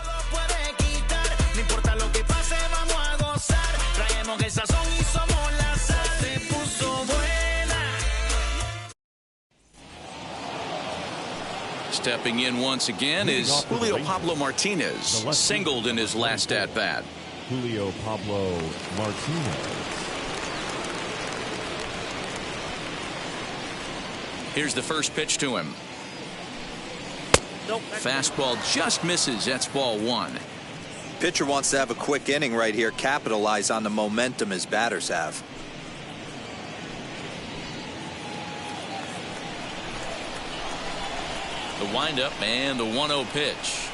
Stepping in once again is Julio Pablo Martinez, singled in his last at-bat. Julio Pablo Martinez. Here's the first pitch to him. Fastball just misses. That's ball 1. Pitcher wants to have a quick inning right here, capitalize on the momentum his batters have. The windup and the 1-0 pitch.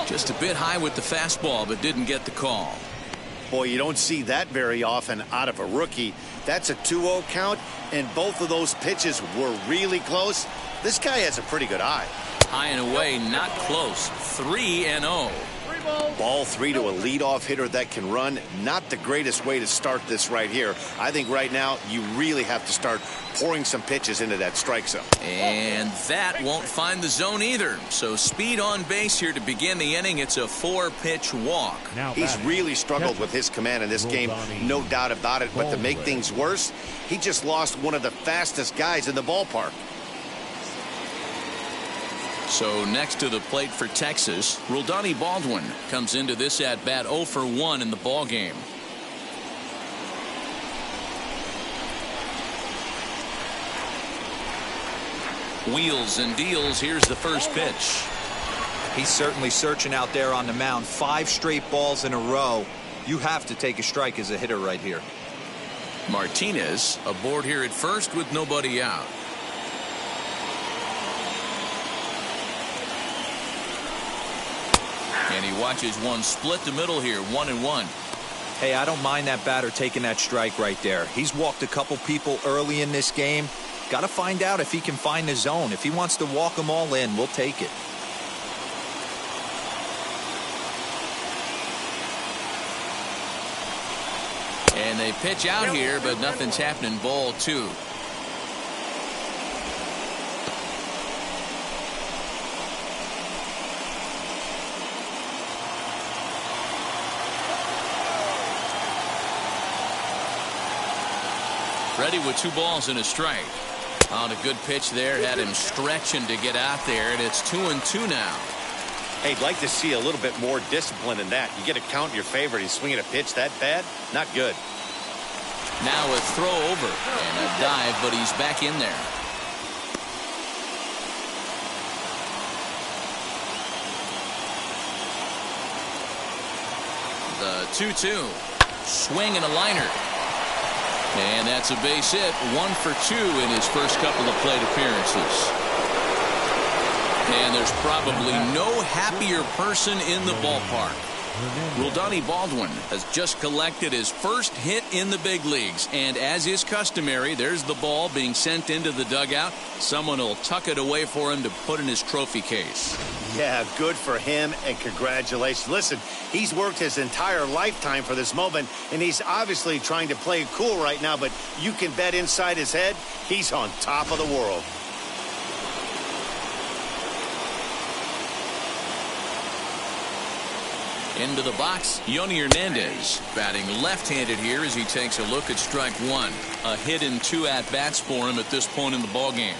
Just a bit high with the fastball, but didn't get the call. Boy, you don't see that very often out of a rookie. That's a 2-0 count, and both of those pitches were really close. This guy has a pretty good eye. High and away, not close. 3-0. Ball 3 to a leadoff hitter that can run. Not the greatest way to start this right here. I think right now you really have to start pouring some pitches into that strike zone. And that won't find the zone either. So speed on base here to begin the inning. It's a 4-pitch walk. He's really struggled with his command in this game, no doubt about it. But to make things worse, he just lost one of the fastest guys in the ballpark. So next to the plate for Texas, Rodani Baldwin comes into this at-bat 0 for 1 in the ballgame. Wheels and deals. Here's the first pitch. He's certainly searching out there on the mound. 5 straight balls in a row. You have to take a strike as a hitter right here. Martinez aboard here at first with nobody out. And he watches one split the middle here, 1-1. Hey, I don't mind that batter taking that strike right there. He's walked a couple people early in this game. Got to find out if he can find the zone. If he wants to walk them all in, we'll take it. And they pitch out here, but nothing's happening. Ball 2. Ready with 2 balls and a strike. On a good pitch there, had him stretching to get out there, and it's 2-2 now. Hey, I'd like to see a little bit more discipline in that. You get a count in your favor, he's swinging a pitch that bad? Not good. Now a throw over and a dive, but he's back in there. The 2-2. Swing and a liner. And that's a base hit. 1 for 2 in his first couple of plate appearances. And there's probably no happier person in the ballpark. Rodani Baldwin has just collected his first hit in the big leagues. And as is customary, there's the ball being sent into the dugout. Someone will tuck it away for him to put in his trophy case. Yeah, good for him, and congratulations. Listen, he's worked his entire lifetime for this moment, and he's obviously trying to play cool right now, but you can bet inside his head, he's on top of the world. Into the box, Yoni Hernandez batting left-handed here as he takes a look at strike 1. A hit in 2 at-bats for him at this point in the ballgame.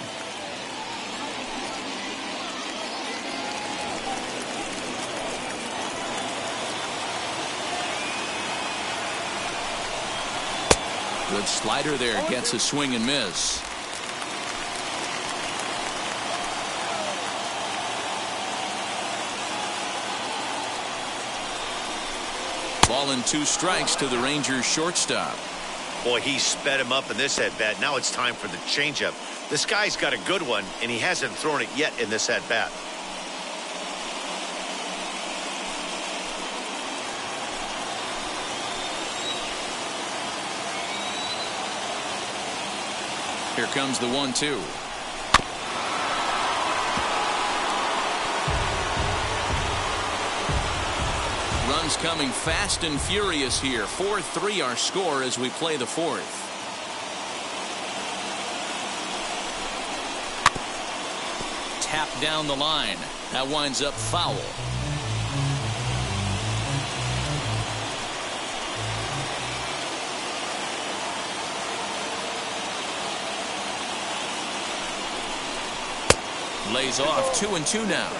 Good slider there, gets a swing and miss. ball and 2 strikes to the Rangers shortstop. Boy, he sped him up in this at-bat. Now it's time for the changeup. This guy's got a good one, and he hasn't thrown it yet in this at-bat. Here comes the 1-2. Runs coming fast and furious here. 4-3 our score as we play the 4th. Tap down the line. That winds up foul. Lays off. 2-2 now.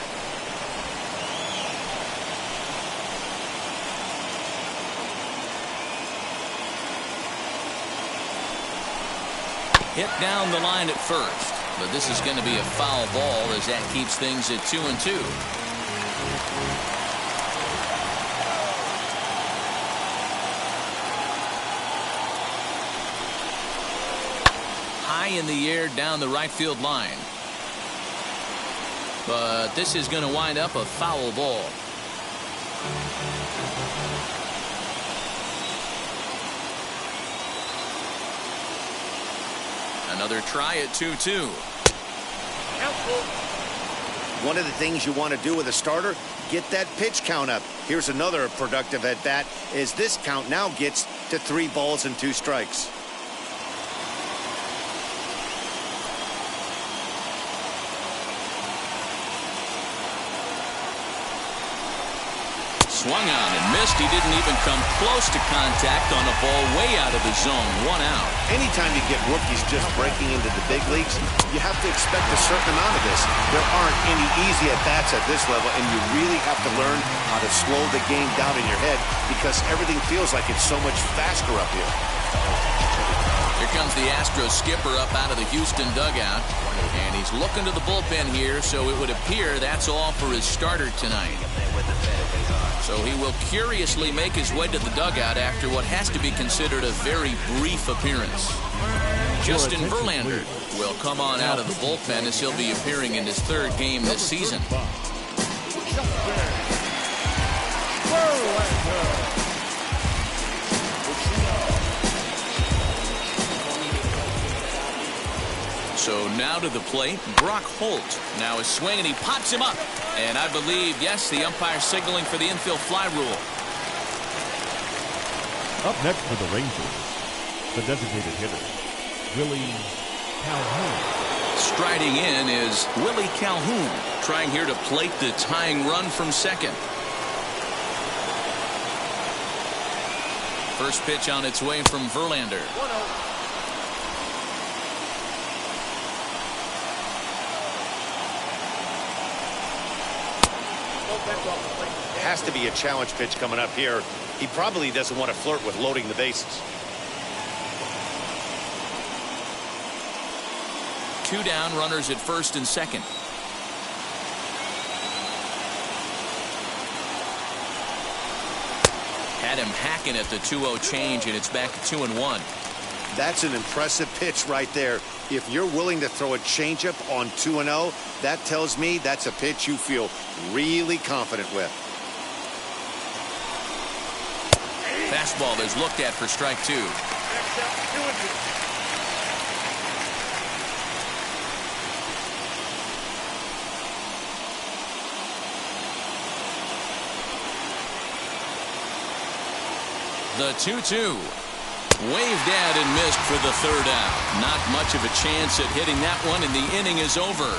Hit down the line at first, but this is going to be a foul ball as that keeps things at 2-2. High in the air down the right field line. But this is going to wind up a foul ball. Another try at 2-2. One of the things you want to do with a starter, get that pitch count up. Here's another productive at bat as this count now gets to 3 balls and 2 strikes. Swung on and missed. He didn't even come close to contact on a ball way out of the zone. 1 out. Anytime you get rookies just breaking into the big leagues, you have to expect a certain amount of this. There aren't any easy at-bats at this level, and you really have to learn how to slow the game down in your head because everything feels like it's so much faster up here. Here comes the Astros skipper up out of the Houston dugout, and he's looking to the bullpen here, so it would appear that's all for his starter tonight. So he will curiously make his way to the dugout after what has to be considered a very brief appearance. Justin Verlander will come on out of the bullpen as he'll be appearing in his 3rd game this season. So now to the plate, Brock Holt. Now is swinging, he pops him up. And I believe, yes, the umpire signaling for the infield fly rule. Up next for the Rangers, the designated hitter, Willie Calhoun. Striding in is Willie Calhoun, trying here to plate the tying run from second. First pitch on its way from Verlander. 1-0. Has to be a challenge pitch coming up here. He probably doesn't want to flirt with loading the bases. 2 down, runners at first and second. Had him hacking at the 2-0 change, and it's back to 2-1. That's an impressive pitch right there. If you're willing to throw a changeup on 2-0, that tells me that's a pitch you feel really confident with. Fastball is looked at for strike 2. The 2-2. Waved at and missed for the 3rd out. Not much of a chance at hitting that one, and the inning is over.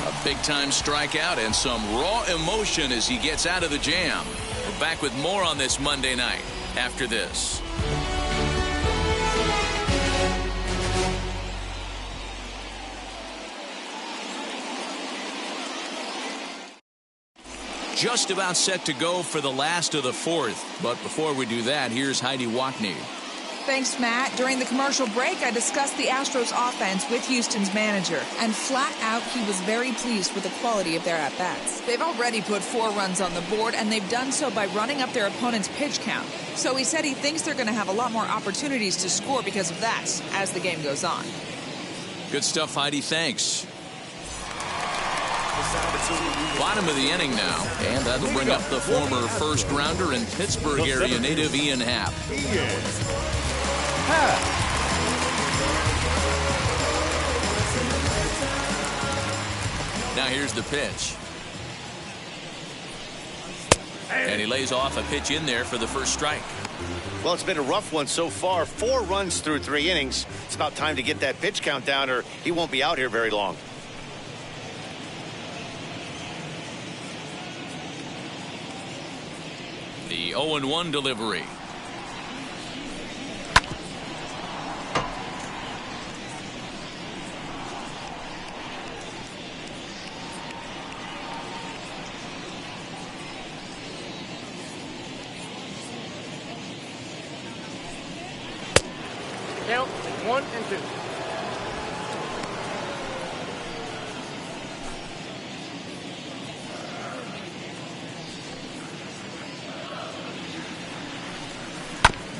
A big-time strikeout and some raw emotion as he gets out of the jam. We're back with more on this Monday night after this. Just about set to go for the last of the 4th. But before we do that, here's Heidi Wackney. Thanks, Matt. During the commercial break, I discussed the Astros offense with Houston's manager, and flat out, he was very pleased with the quality of their at-bats. They've already put 4 runs on the board, and they've done so by running up their opponent's pitch count. So he said he thinks they're going to have a lot more opportunities to score because of that as the game goes on. Good stuff, Heidi. Thanks. Bottom of the inning now, and that'll bring up the former first-rounder and Pittsburgh area native Ian Happ. Now here's the pitch. And he lays off a pitch in there for the first strike. Well, it's been a rough one so far. 4 runs through 3 innings. It's about time to get that pitch count down, or he won't be out here very long. The 0-1 delivery. Count 1 and 2.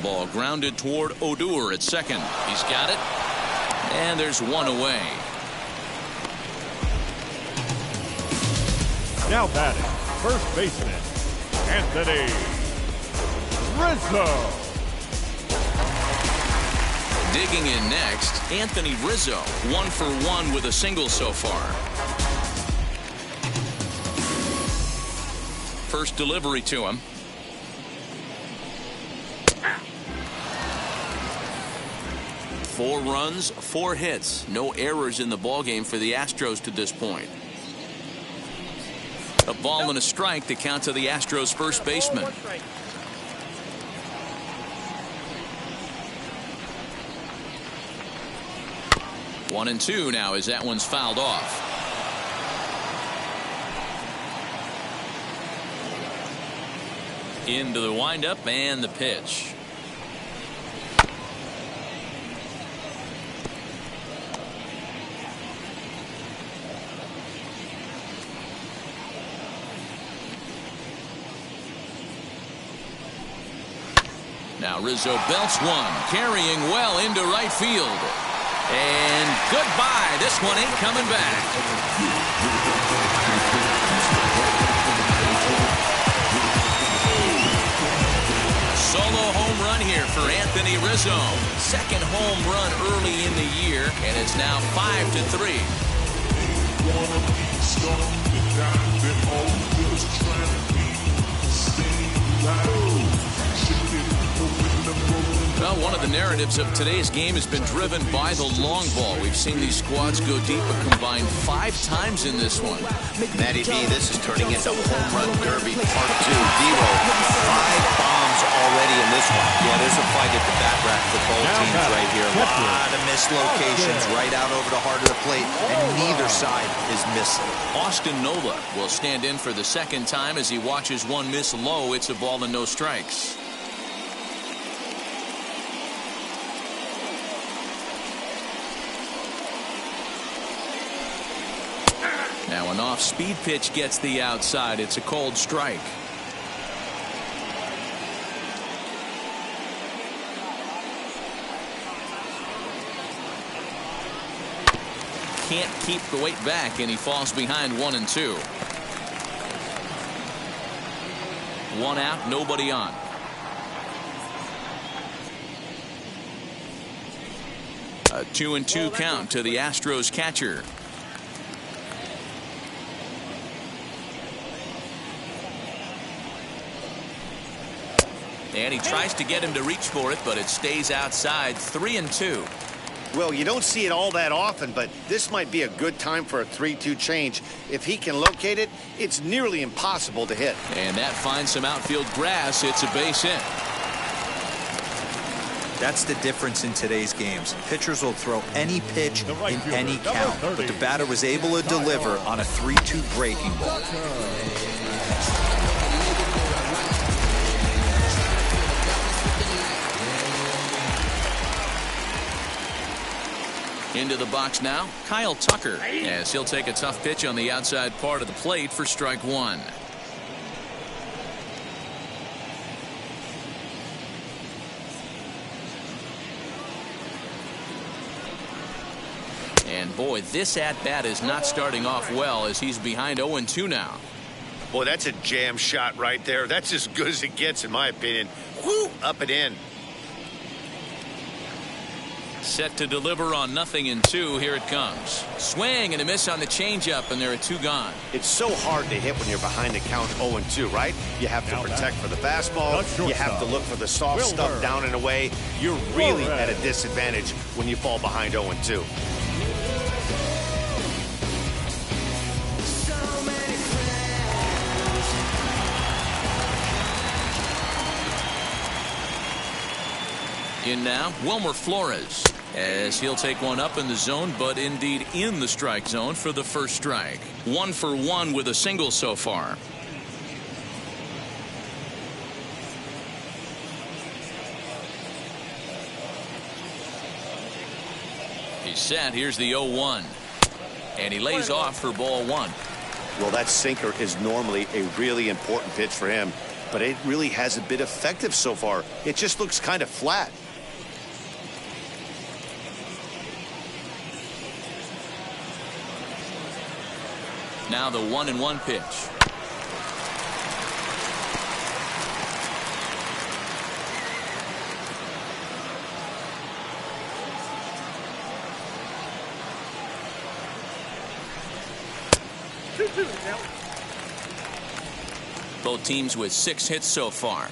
Ball grounded toward Odor at second. He's got it. And there's one away. Now batting, first baseman, Anthony Rizzo. Digging in next, Anthony Rizzo, 1 for 1 with a single so far. First delivery to him. Four runs, 4 hits, no errors in the ballgame for the Astros to this point. A ball and a strike to count to the Astros first baseman. 1-2 now as that one's fouled off. Into the windup and the pitch. Now Rizzo belts one, carrying well into right field. And goodbye. This one ain't coming back. Solo home run here for Anthony Rizzo. Second home run early in the year, and it's now 5-3. Well, one of the narratives of today's game has been driven by the long ball. We've seen these squads go deep but combined 5 times in this one. Matty B, this is turning into home run derby part 2. D-Roll, 5 bombs already in this one. Yeah, there's a fight at the bat rack for both teams right here. A lot of missed locations right out over the heart of the plate, and neither side is missing. Austin Nola will stand in for the second time as he watches one miss low. It's a ball and no strikes. Now an off-speed pitch gets the outside. It's a cold strike. Can't keep the weight back, and he falls behind 1-2. 1 out, nobody on. A 2-2 count to the Astros catcher. And he tries to get him to reach for it, but it stays outside. 3-2. Well, you don't see it all that often, but this might be a good time for a 3-2 change. If he can locate it, it's nearly impossible to hit. And that finds some outfield grass. It's a base hit. That's the difference in today's games. Pitchers will throw any pitch in any count, but the batter was able to deliver on a 3-2 breaking ball. Into the box now, Kyle Tucker, as he'll take a tough pitch on the outside part of the plate for strike one. And boy, this at-bat is not starting off well as he's behind 0-2 now. Boy, that's a jam shot right there. That's as good as it gets, in my opinion. Whoo, up and in. Set to deliver on 0-2. Here it comes. Swing and a miss on the changeup, and there are two gone. It's so hard to hit when you're behind the count 0-2, right? You have to protect for the fastball. You have to look for the soft stuff down and away. You're really at a disadvantage when you fall behind 0-2. In now, Wilmer Flores, as he'll take one up in the zone, but indeed in the strike zone for the first strike. 1 for 1 with a single so far. He's set. Here's the 0-1. And he lays off for ball one. Well, that sinker is normally a really important pitch for him, but it really hasn't been effective so far. It just looks kind of flat. Now the 1-1 pitch. Both teams with 6 hits so far.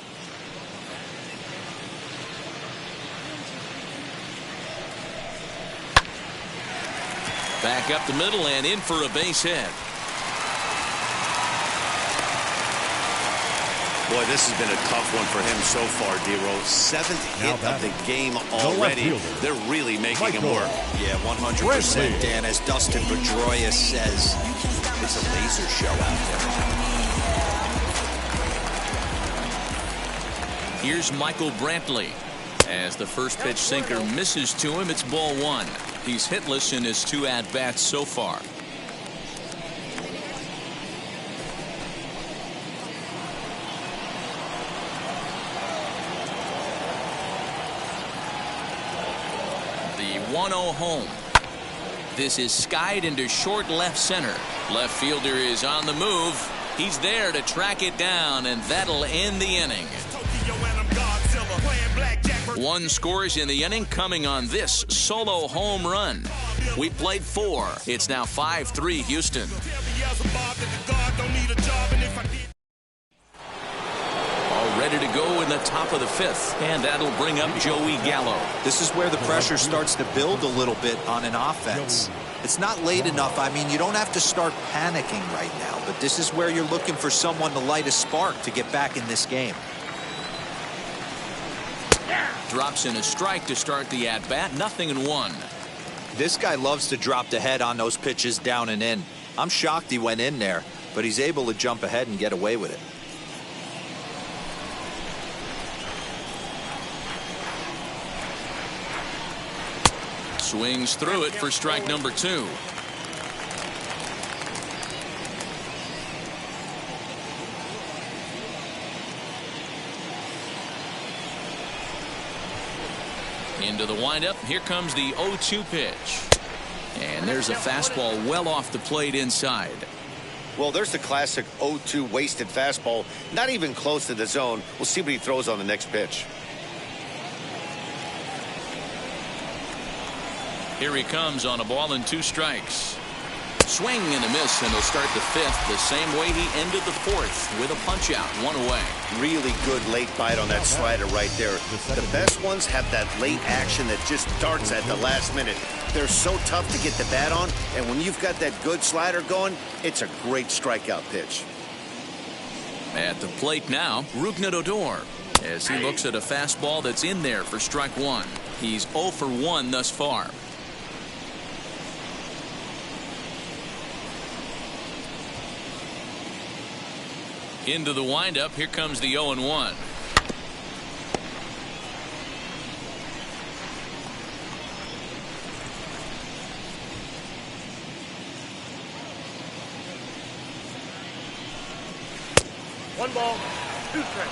Back up the middle and in for a base hit. Boy, this has been a tough one for him so far, D-Roll. 7th hit of the game already. They're really making him work. Yeah, 100%, Dan. As Dustin Pedroia says, it's a laser show out there. Here's Michael Brantley. As the first pitch sinker misses to him, it's ball one. He's hitless in his 2 at-bats so far. The 1-0 home. This is skied into short left center. Left fielder is on the move. He's there to track it down, and that'll end the inning. 1 scores in the inning, coming on this solo home run. We played 4. It's now 5-3 Houston. All ready to go in the top of the 5th, and that'll bring up Joey Gallo. This is where the pressure starts to build a little bit on an offense. It's not late enough. I mean, you don't have to start panicking right now, but this is where you're looking for someone to light a spark to get back in this game. Drops in a strike to start the at-bat. 0-1. This guy loves to drop the head on those pitches down and in. I'm shocked he went in there, but he's able to jump ahead and get away with it. Swings through it for strike number 2. Into the windup. Here comes the 0-2 pitch. And there's a fastball well off the plate inside. Well, there's the classic 0-2 wasted fastball. Not even close to the zone. We'll see what he throws on the next pitch. Here he comes on a ball and 2 strikes. Swing and a miss, and he'll start the 5th the same way he ended the 4th with a punch out, 1 away. Really good late bite on that slider right there. The best ones have that late action that just darts at the last minute. They're so tough to get the bat on, and when you've got that good slider going, it's a great strikeout pitch. At the plate now, Rougned Odor, as he looks at a fastball that's in there for strike 1. He's 0 for 1 thus far. Into the windup. Here comes the 0-1. 1 ball, 2 strikes.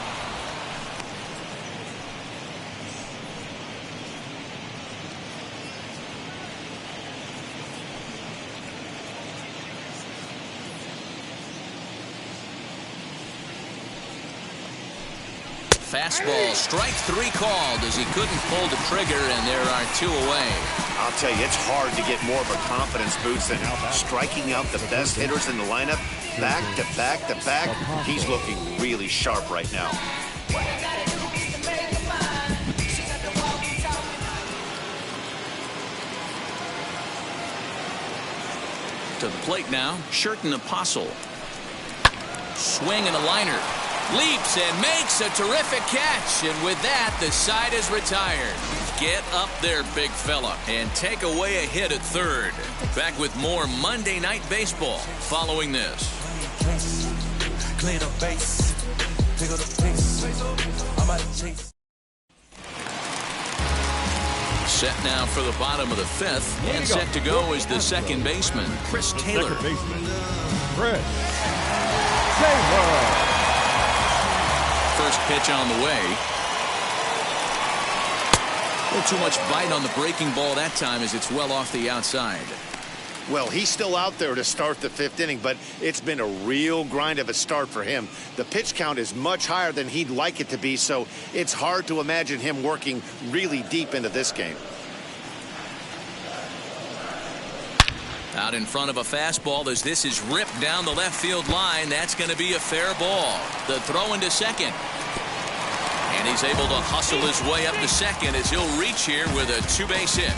Fastball, strike 3 called as he couldn't pull the trigger, and there are 2 away. I'll tell you, it's hard to get more of a confidence boost than striking out the best hitters in the lineup. Back to back to back. He's looking really sharp right now. To the plate now, Sherton Apostle. Swing and a liner. Leaps and makes a terrific catch, and with that, the side is retired. Get up there, big fella, and take away a hit at third. Back with more Monday Night Baseball following this. Set now for the bottom of the 5th, and set to go is the second baseman, Chris Taylor. Chris Taylor. First pitch on the way. A little too much bite on the breaking ball that time as it's well off the outside. Well, he's still out there to start the 5th inning, but it's been a real grind of a start for him. The pitch count is much higher than he'd like it to be, so it's hard to imagine him working really deep into this game. Out in front of a fastball as this is ripped down the left field line. That's going to be a fair ball. The throw into second. And he's able to hustle his way up to second as he'll reach here with a 2-base hit.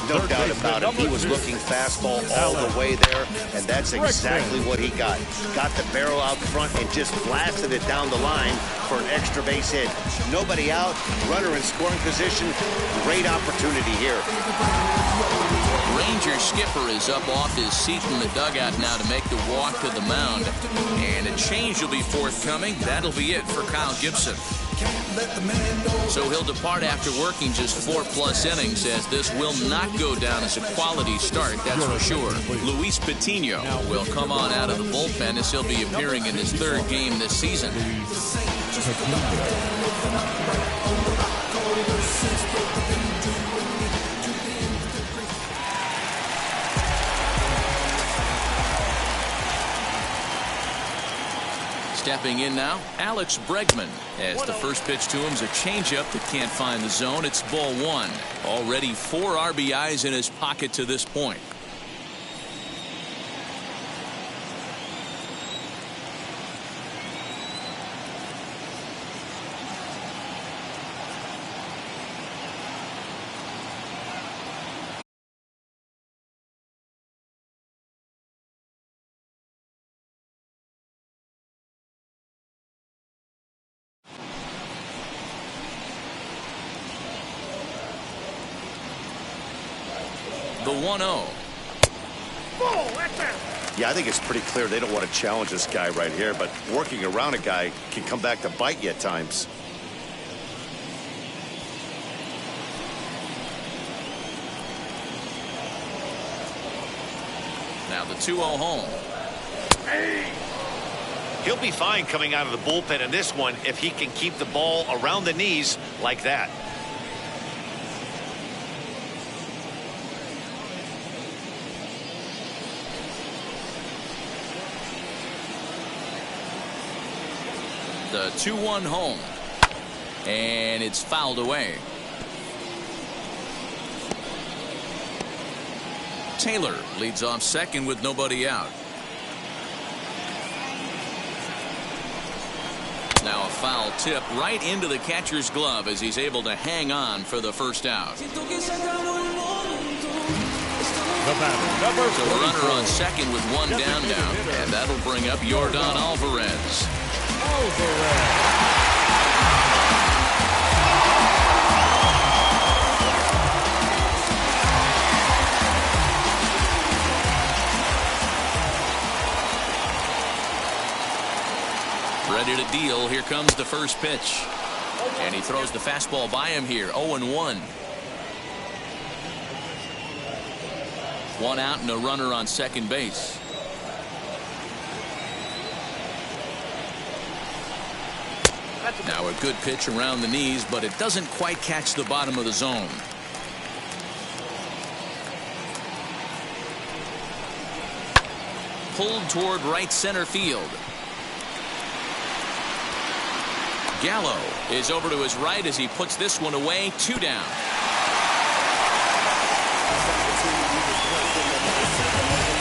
No doubt about it. He was looking fastball all the way there, and that's exactly what he got. Got the barrel out front and just blasted it down the line for an extra base hit. Nobody out, runner in scoring position. Great opportunity here. Ranger skipper is up off his seat in the dugout now to make the walk to the mound. And a change will be forthcoming. That'll be it for Kyle Gibson. So he'll depart after working just 4+ innings, as this will not go down as a quality start, that's for sure. Luis Patino will come on out of the bullpen as he'll be appearing in his 3rd game this season. Stepping in now, Alex Bregman, as the first pitch to him's a changeup that can't find the zone. It's ball 1. Already 4 RBIs in his pocket to this point. The 1-0. Yeah, I think it's pretty clear they don't want to challenge this guy right here, but working around a guy can come back to bite you at times. Now the 2-0 home. He'll be fine coming out of the bullpen in this one if he can keep the ball around the knees like that. The 2-1 home, and it's fouled away. Taylor leads off second with nobody out. Now a foul tip right into the catcher's glove as he's able to hang on for the first out. So a runner on second with 1 down, and that'll bring up Yordan Alvarez. Ready to deal. Here comes the first pitch. And he throws the fastball by him here. 0-1. 1 out and a runner on second base. Now a good pitch around the knees, but it doesn't quite catch the bottom of the zone. Pulled toward right center field. Gallo is over to his right as he puts this one away. 2 down.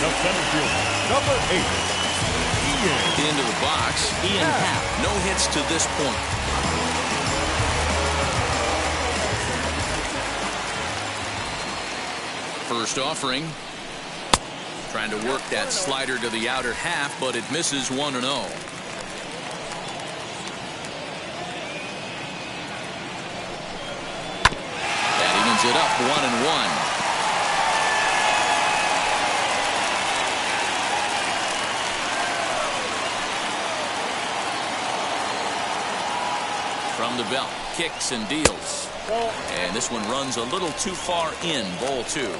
The center fielder, number 8, Ian. Into the box, Ian Happ. No hits to this point. First offering. Trying to work that slider to the outer half, but it misses 1-0. That evens it up 1-1. From the belt, kicks and deals. And this one runs a little too far in. Ball 2.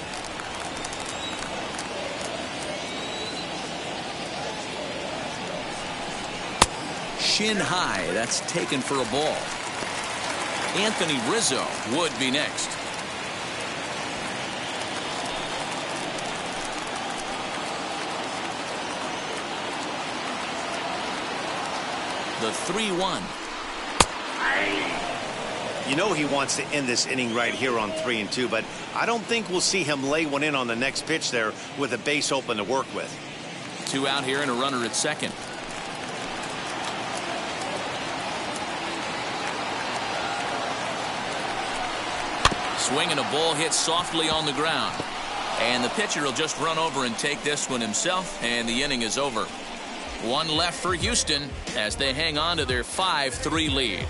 Shin high. That's taken for a ball. Anthony Rizzo would be next. The 3-1. You know he wants to end this inning right here on 3-2, but I don't think we'll see him lay one in on the next pitch there with a base open to work with. 2 out here and a runner at second. Swing and a ball hit softly on the ground. And the pitcher will just run over and take this one himself, and the inning is over. 1 left for Houston as they hang on to their 5-3 lead.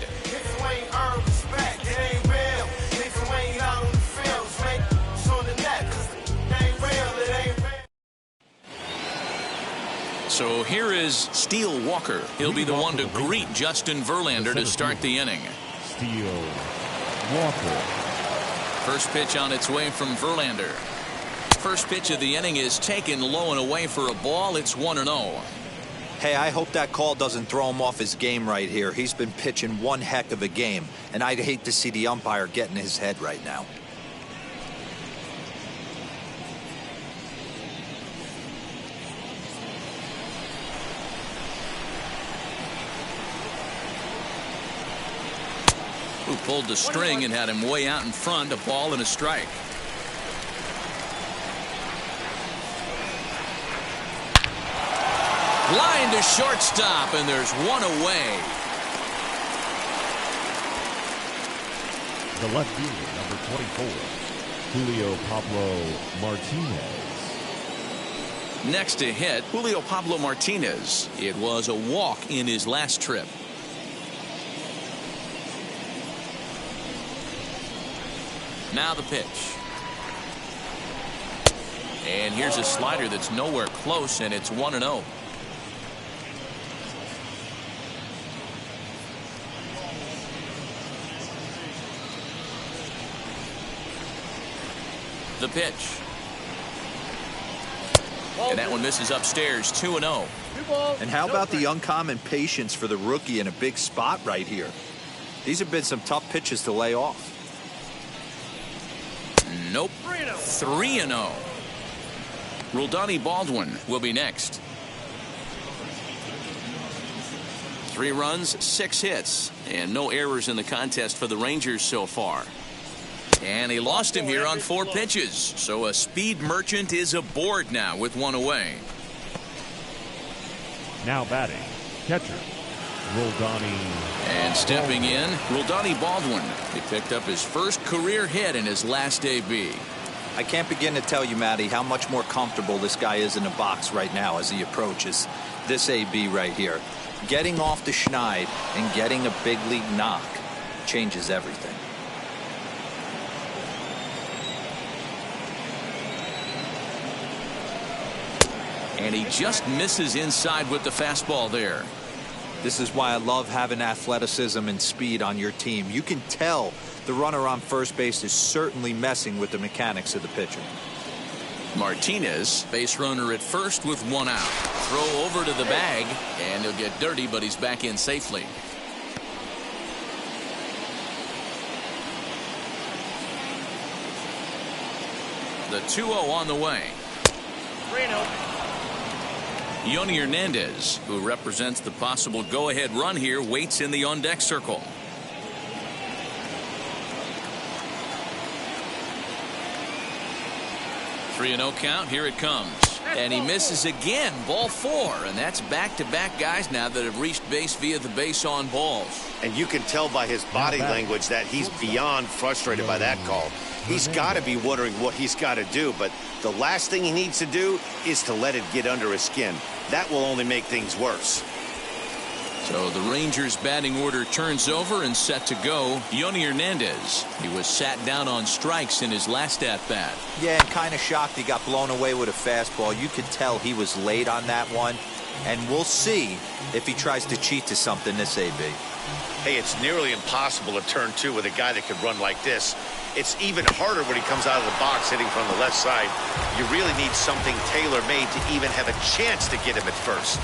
So here is Steele Walker. He'll be the one to greet Justin Verlander to start the inning. Steele Walker. First pitch on its way from Verlander. First pitch of the inning is taken low and away for a ball. It's 1-0. Hey, I hope that call doesn't throw him off his game right here. He's been pitching one heck of a game, and I'd hate to see the umpire get in his head right now. Who pulled the string and had him way out in front. A ball and a strike. Line to shortstop, and there's one away. The left fielder, number 24, Julio Pablo Martinez. Next to hit, Julio Pablo Martinez. It was a walk in his last trip. Now the pitch. And here's a slider that's nowhere close, and it's 1-0. The pitch. And that one misses upstairs. 2-0. And how about the uncommon patience for the rookie in a big spot right here? These have been some tough pitches to lay off. Nope. 3-0. Roldani Baldwin will be next. 3 runs, 6 hits, and no errors in the contest for the Rangers so far. And he lost him here on 4 pitches. So a speed merchant is aboard now with 1 away. Now batting, catcher, Roldani. And stepping in, Roldani Baldwin. He picked up his first career hit in his last AB. I can't begin to tell you, Matty, how much more comfortable this guy is in the box right now as he approaches this AB right here. Getting off the schneid and getting a big league knock changes everything. And he just misses inside with the fastball there. This is why I love having athleticism and speed on your team. You can tell the runner on first base is certainly messing with the mechanics of the pitcher. Martinez, base runner at first with 1 out. Throw over to the bag, and he'll get dirty, but he's back in safely. The 2-0 on the way. 3-0. Yoni Hernandez, who represents the possible go-ahead run here, waits in the on-deck circle. Three and 0 count. Here it comes. And he misses again. Ball 4. And that's back-to-back guys now that have reached base via the base on balls. And you can tell by his body language that he's beyond frustrated by that call. He's got to be wondering what he's got to do, but the last thing he needs to do is to let it get under his skin. That will only make things worse. So the Rangers batting order turns over and set to go. Yoni Hernandez. He was sat down on strikes in his last at-bat. Yeah, and kind of shocked he got blown away with a fastball. You could tell he was late on that one. And we'll see if he tries to cheat to something this AB. Hey, it's nearly impossible to turn 2 with a guy that could run like this. It's even harder when he comes out of the box hitting from the left side. You really need something tailor-made to even have a chance to get him at first.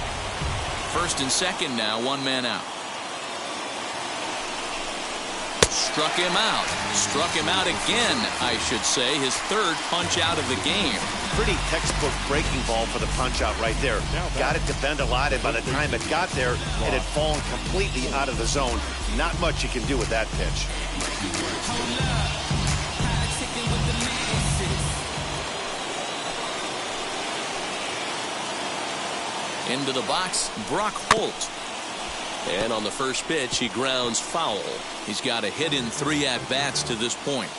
First and second now, one man out. Struck him out. Struck him out again, I should say. His third punch out of the game. Pretty textbook breaking ball for the punch out right there. Got it to bend a lot, and by the time it got there, it had fallen completely out of the zone. Not much you can do with that pitch. Into the box, Brock Holt. And on the first pitch, he grounds foul. He's got a hit in 3 at-bats to this point.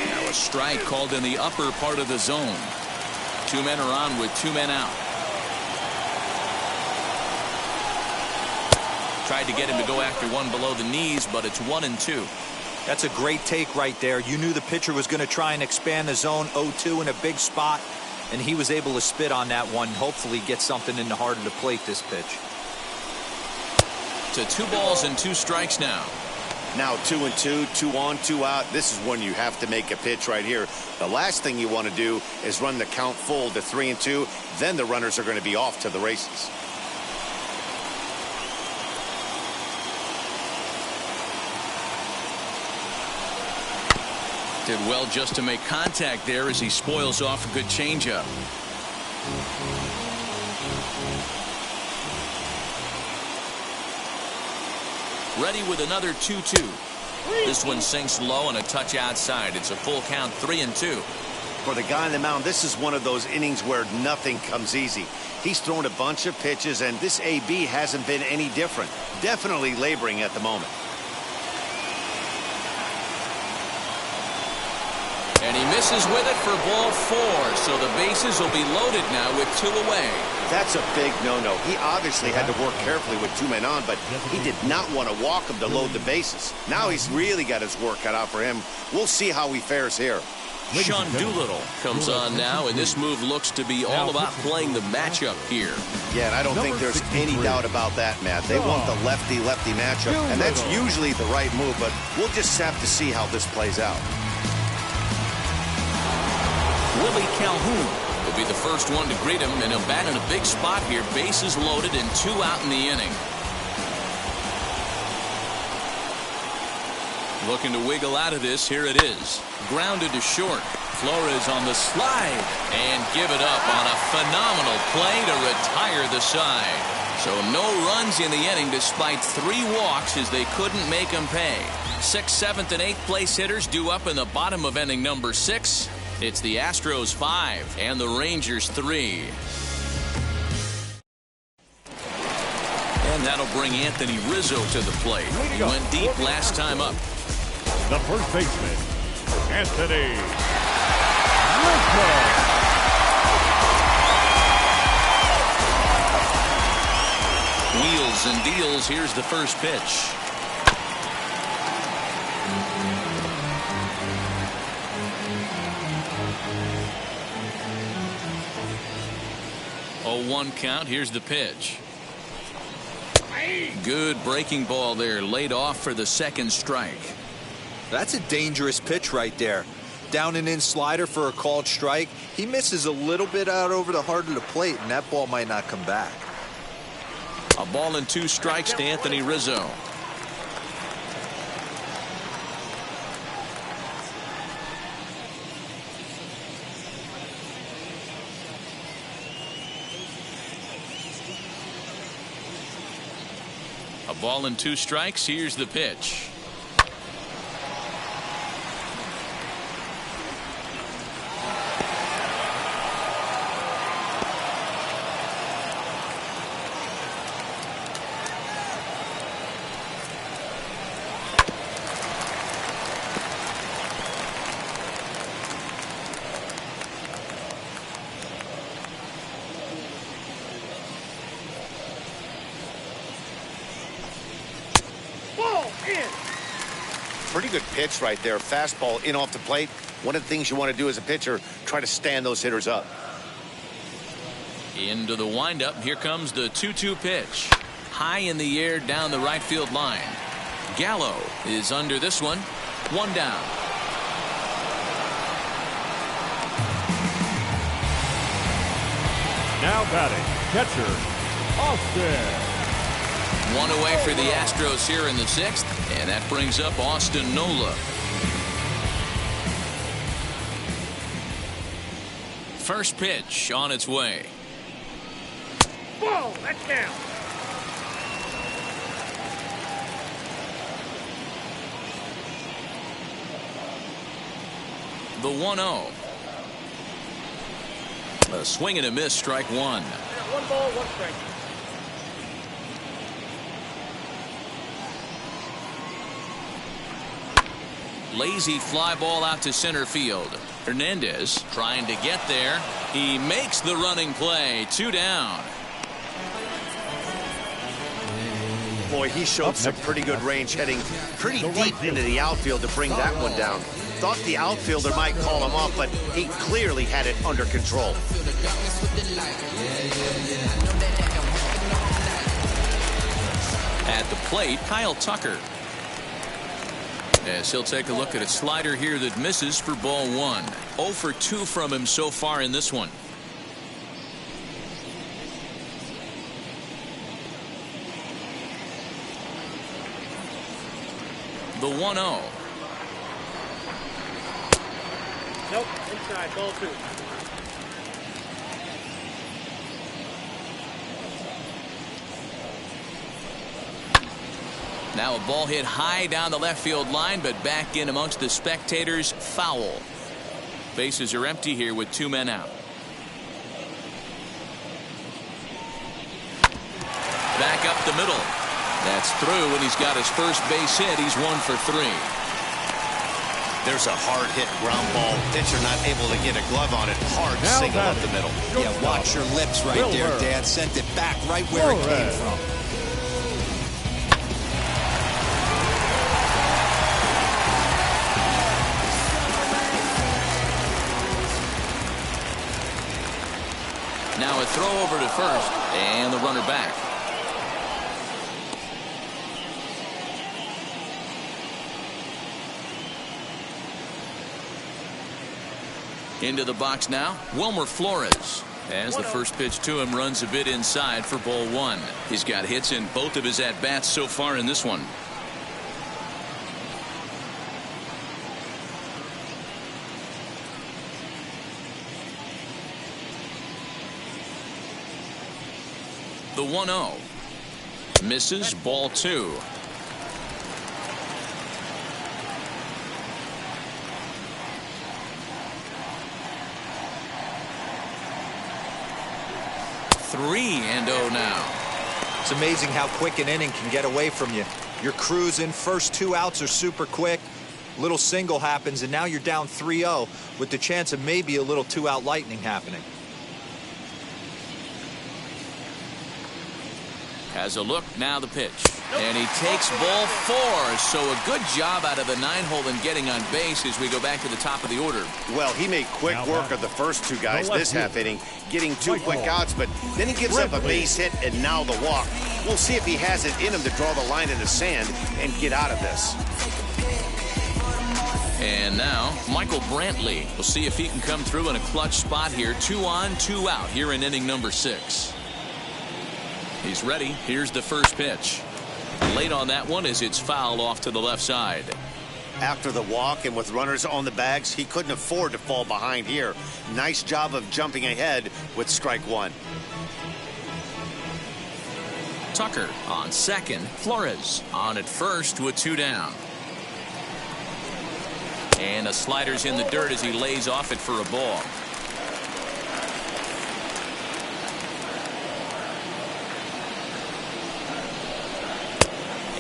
Now a strike called in the upper part of the zone. 2 men are on with 2 men out. Tried to get him to go after one below the knees, but it's 1-2. That's a great take right there. You knew the pitcher was going to try and expand the zone. 0-2 in a big spot, and he was able to spit on that one. Hopefully get something in the heart of the plate this pitch. To 2 balls and 2 strikes now. Now 2-2, 2 on, 2 out. This is when you have to make a pitch right here. The last thing you want to do is run the count full to 3-2. Then the runners are going to be off to the races. Did well just to make contact there as he spoils off a good changeup. Ready with another 2-2. This one sinks low and a touch outside. It's a full count, 3-2. For the guy on the mound, this is one of those innings where nothing comes easy. He's thrown a bunch of pitches, and this AB hasn't been any different. Definitely laboring at the moment. And he misses with it for ball 4. So the bases will be loaded now with 2 away. That's a big no-no. He obviously had to work carefully with 2 men on, but he did not want to walk him to load the bases. Now he's really got his work cut out for him. We'll see how he fares here. Sean Doolittle comes on now, and this move looks to be all about playing the matchup here. Yeah, and I don't think there's any doubt about that, Matt. They want the lefty-lefty matchup, and that's usually the right move, but we'll just have to see how this plays out. Willie Calhoun will be the first one to greet him, and he'll bat in a big spot here. Bases loaded and 2 out in the inning. Looking to wiggle out of this. Here it is. Grounded to short. Flores on the slide and give it up on a phenomenal play to retire the side. So no runs in the inning despite 3 walks as they couldn't make them pay. 6th, 7th, and 8th place hitters due up in the bottom of inning number 6. It's the Astros 5 and the Rangers 3. And that'll bring Anthony Rizzo to the plate. He went deep last time up. The first baseman, Anthony Rizzo. Wheels and deals. Here's the first pitch. Oh, 1 count. Here's the pitch. Good breaking ball there, laid off for the 2nd strike. That's a dangerous pitch right there. Down and in slider for a called strike. He misses a little bit out over the heart of the plate, and that ball might not come back. A ball and 2 strikes to Anthony Rizzo. A ball and 2 strikes. Here's the pitch. Pretty good pitch right there. Fastball in off the plate. One of the things you want to do as a pitcher, try to stand those hitters up. Into the windup. Here comes the 2-2 pitch. High in the air down the right field line. Gallo is under this one. 1 down. Now batting, catcher, Austin. 1 away for the Astros here in the 6th, and that brings up Austin Nola. First pitch on its way. Whoa, that's down. The 1-0. A swing and a miss, strike 1. 1 ball, 1 strike. Lazy fly ball out to center field. Hernandez trying to get there. He makes the running play. 2 down. Boy, he showed some pretty good range, heading pretty deep into the outfield to bring that one down. Thought the outfielder might call him off, but he clearly had it under control. At the plate, Kyle Tucker. As he'll take a look at a slider here that misses for ball 1. 0 for 2 from him so far in this one. The 1-0. Nope, inside, ball 2. Now a ball hit high down the left field line, but back in amongst the spectators. Foul. Bases are empty here with 2 men out. Back up the middle. That's through, and he's got his first base hit. He's 1 for 3. There's a hard hit ground ball. Pitcher not able to get a glove on it. Hard single up the middle. Yeah, watch your lips right there, Dad. Sent it back right where it came from. Now a throw over to first, and the runner back. Into the box now, Wilmer Flores. As the first pitch to him runs a bit inside for ball 1. He's got hits in both of his at-bats so far in this one. The 1-0. Misses, ball 2. Three and 0 now. It's amazing how quick an inning can get away from you. You're cruising. First 2 outs are super quick. Little single happens, and now you're down 3-0 with the chance of maybe a little 2-out lightning happening. Has a look, now the pitch. And he takes ball 4. So a good job out of the 9-hole in getting on base as we go back to the top of the order. Well, he made quick work of the first 2 guys this half inning, getting 2 quick outs, but then he gives up a base hit and now the walk. We'll see if he has it in him to draw the line in the sand and get out of this. And now Michael Brantley. We'll see if he can come through in a clutch spot here. 2 on, 2 out here in inning number 6. He's ready. Here's the first pitch. Late on that one as it's fouled off to the left side. After the walk and with runners on the bags, he couldn't afford to fall behind here. Nice job of jumping ahead with strike 1. Tucker on second. Flores on at first with 2 down. And the slider's in the dirt as he lays off it for a ball.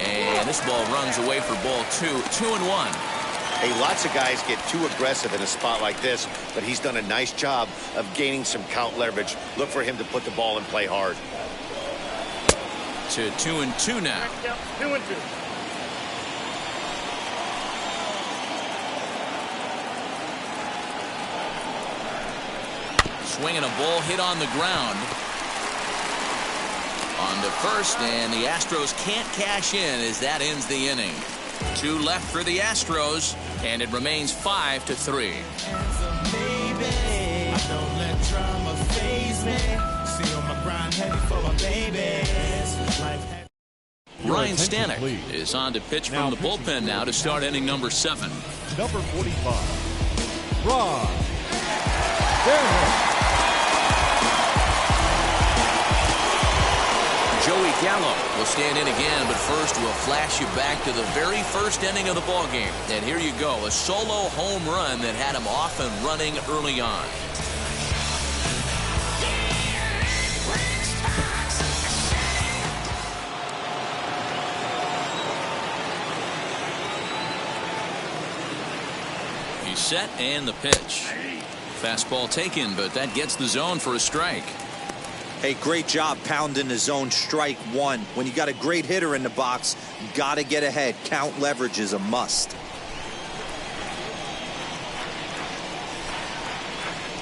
And this ball runs away for ball 2. 2-1. Hey, lots of guys get too aggressive in a spot like this, but he's done a nice job of gaining some count leverage. Look for him to put the ball in play hard. To 2-2 now. 2-2. Swinging a ball hit on the ground. On to first, and the Astros can't cash in as that ends the inning. 2 left for the Astros, and it remains 5-3. Ryan Stanek is on to pitch from the bullpen now to start inning number 7. Number 45, Ron Stanek. Joey Gallo will stand in again, but first we'll flash you back to the very first inning of the ballgame. And here you go, a solo home run that had him off and running early on. He's set and the pitch. Fastball taken, but that gets the zone for a strike. Hey, great job pounding the zone. Strike 1. When you got a great hitter in the box, got to get ahead. Count leverage is a must.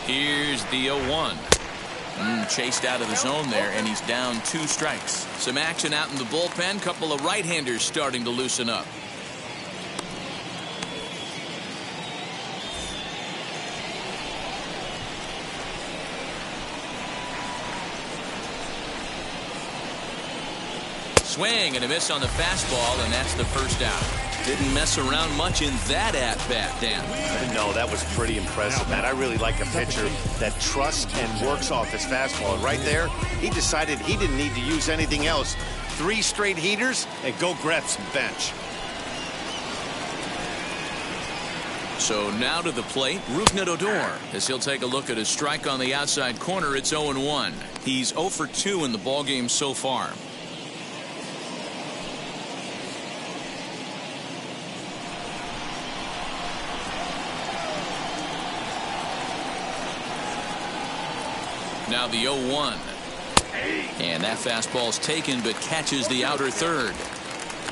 Here's the 0-1. Chased out of the zone there, and he's down 2 strikes. Some action out in the bullpen. Couple of right-handers starting to loosen up. Swing and a miss on the fastball, and that's the first out. Didn't mess around much in that at-bat, Dan. No, that was pretty impressive, man. I really like a pitcher that trusts and works off his fastball. And right there, he decided he didn't need to use anything else. 3 straight heaters and go grab some bench. So now to the plate, Rougned Odor, as he'll take a look at his strike on the outside corner. It's 0-1. He's 0 for 2 in the ballgame so far. Now the 0-1. And that fastball's taken, but catches the outer third.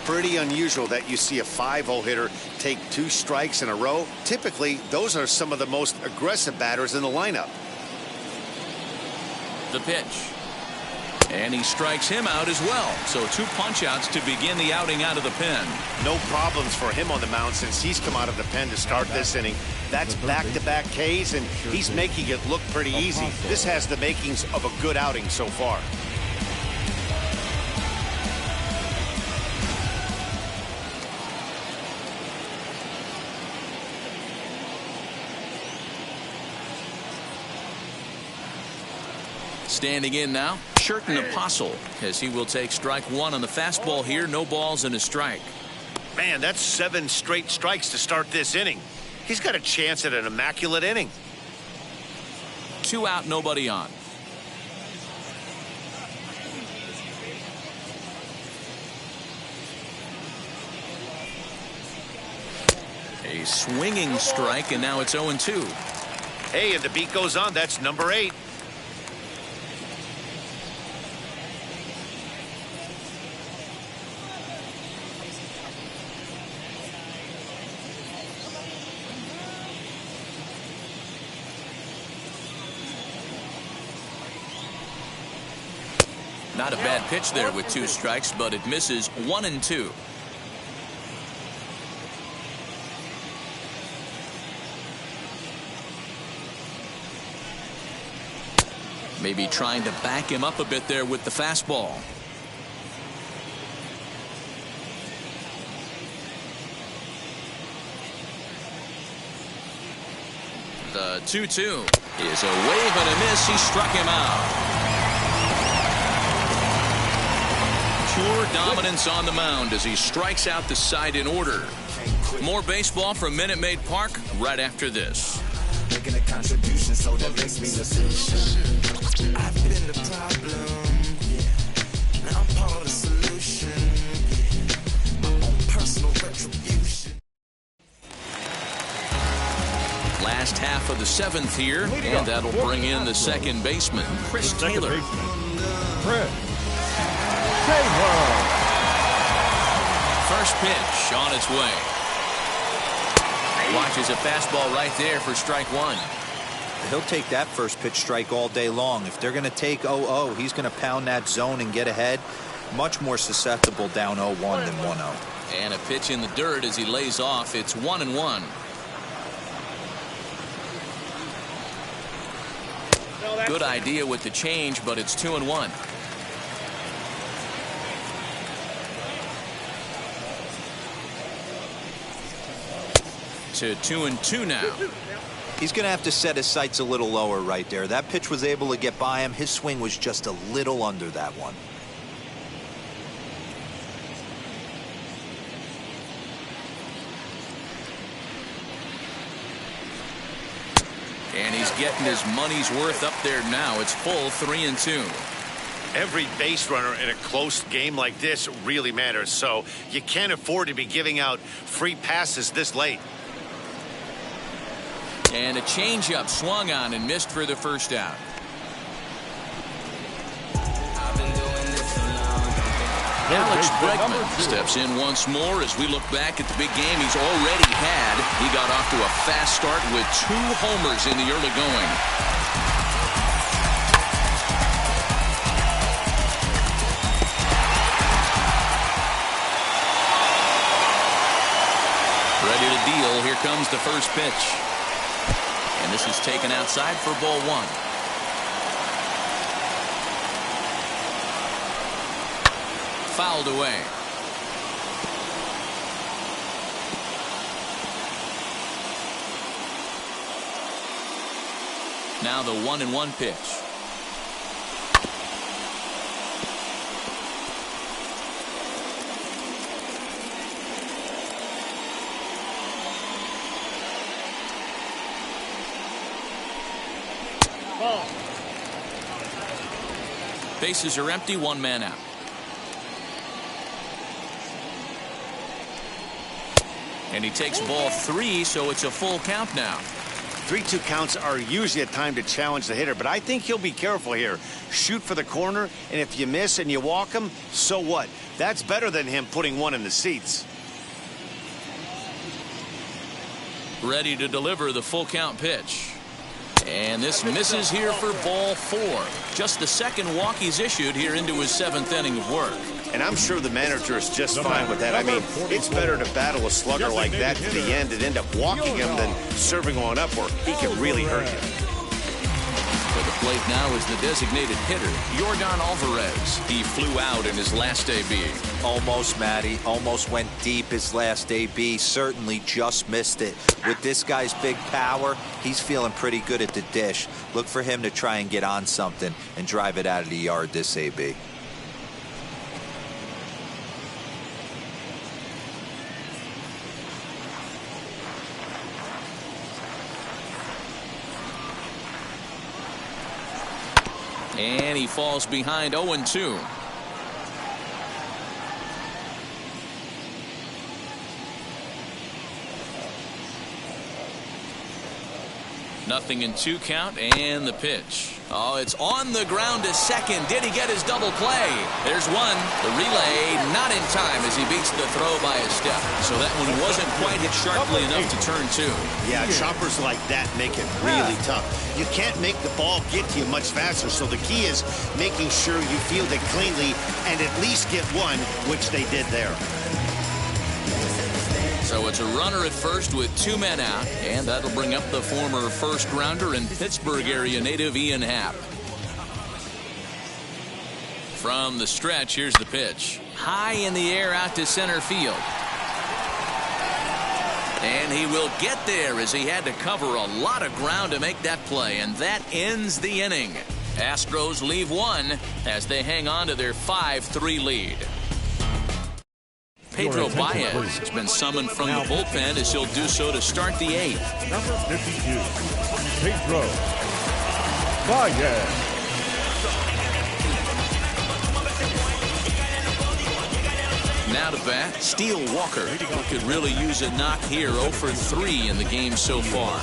Pretty unusual that you see a 5-0 hitter take 2 strikes in a row. Typically, those are some of the most aggressive batters in the lineup. The pitch. And he strikes him out as well. So 2 punch-outs to begin the outing out of the pen. No problems for him on the mound since he's come out of the pen to start this inning. That's back-to-back Ks, and he's making it look pretty easy. This has the makings of a good outing so far. Standing in now, Sherton Apostle, as he will take strike 1 on the fastball here. No balls and a strike. Man, that's 7 straight strikes to start this inning. He's got a chance at an immaculate inning. 2 out, nobody on. A swinging strike, and now it's 0-2. Hey, and the beat goes on. That's number 8. Not a bad pitch there with 2 strikes, but it misses. 1-2. Maybe trying to back him up a bit there with the fastball. The 2-2 is a wave and a miss. He struck him out. Pure dominance on the mound as he strikes out the side in order. More baseball from Minute Maid Park right after this. Making a contribution, so that makes me the solution. I've been the problem, yeah. Now I'm part of the solution, yeah. My own personal retribution. Last half of the 7th here, and that'll bring in the second baseman, Chris Taylor. First pitch on its way. Watches a fastball right there for strike one. He'll take that first pitch strike all day long. If they're going to take 0-0, he's going to pound that zone and get ahead. Much more susceptible down 0-1 than 1-0. And a pitch in the dirt as he lays off. It's 1-1. Good idea with the change, but it's 2-1. To 2-2 now. He's going to have to set his sights a little lower right there. That pitch was able to get by him. His swing was just a little under that one. And he's getting his money's worth up there now. It's full 3-2. Every base runner in a close game like this really matters, so you can't afford to be giving out free passes this late. And a changeup swung on and missed for the first out. Alex Bregman steps in once more as we look back at the big game he's already had. He got off to a fast start with 2 homers in the early going. Ready to deal. Here comes the first pitch. And this is taken outside for ball 1. Fouled away. Now the 1-1 pitch. Ball. Bases are empty, 1 man out. And he takes ball 3, so it's a full count now. 3-2 counts are usually a time to challenge the hitter, but I think he'll be careful here. Shoot for the corner, and if you miss and you walk him, so what? That's better than him putting one in the seats. Ready to deliver the full count pitch. And this misses here for ball 4. Just the second walk he's issued here into his 7th inning of work. And I'm sure the manager is just fine with that. I mean, it's better to battle a slugger like that to the end and end up walking him than serving one up where he can really hurt you. To the plate now is the designated hitter, Yordan Alvarez. He flew out in his last AB. Almost, Matty. Almost went deep his last AB. Certainly just missed it. With this guy's big power, he's feeling pretty good at the dish. Look for him to try and get on something and drive it out of the yard this AB. And he falls behind 0-2. Nothing in 2 count, and the pitch. Oh, it's on the ground to second. Did he get his double play? There's one. The relay not in time as he beats the throw by a step. So that one wasn't quite hit sharply enough to turn 2. Yeah, choppers like that make it really tough. You can't make the ball get to you much faster, so the key is making sure you field it cleanly and at least get one, which they did there. So it's a runner at first with 2 men out, and that'll bring up the former first-rounder and Pittsburgh area native Ian Happ. From the stretch, here's the pitch. High in the air out to center field. And he will get there as he had to cover a lot of ground to make that play. And that ends the inning. Astros leave one as they hang on to their 5-3 lead. Pedro Baez has been summoned from the bullpen as he'll do so to start the 8th. Number 52, Pedro Baez. Now to bat, Steele Walker, who could really use a knock here. 0 for 3 in the game so far.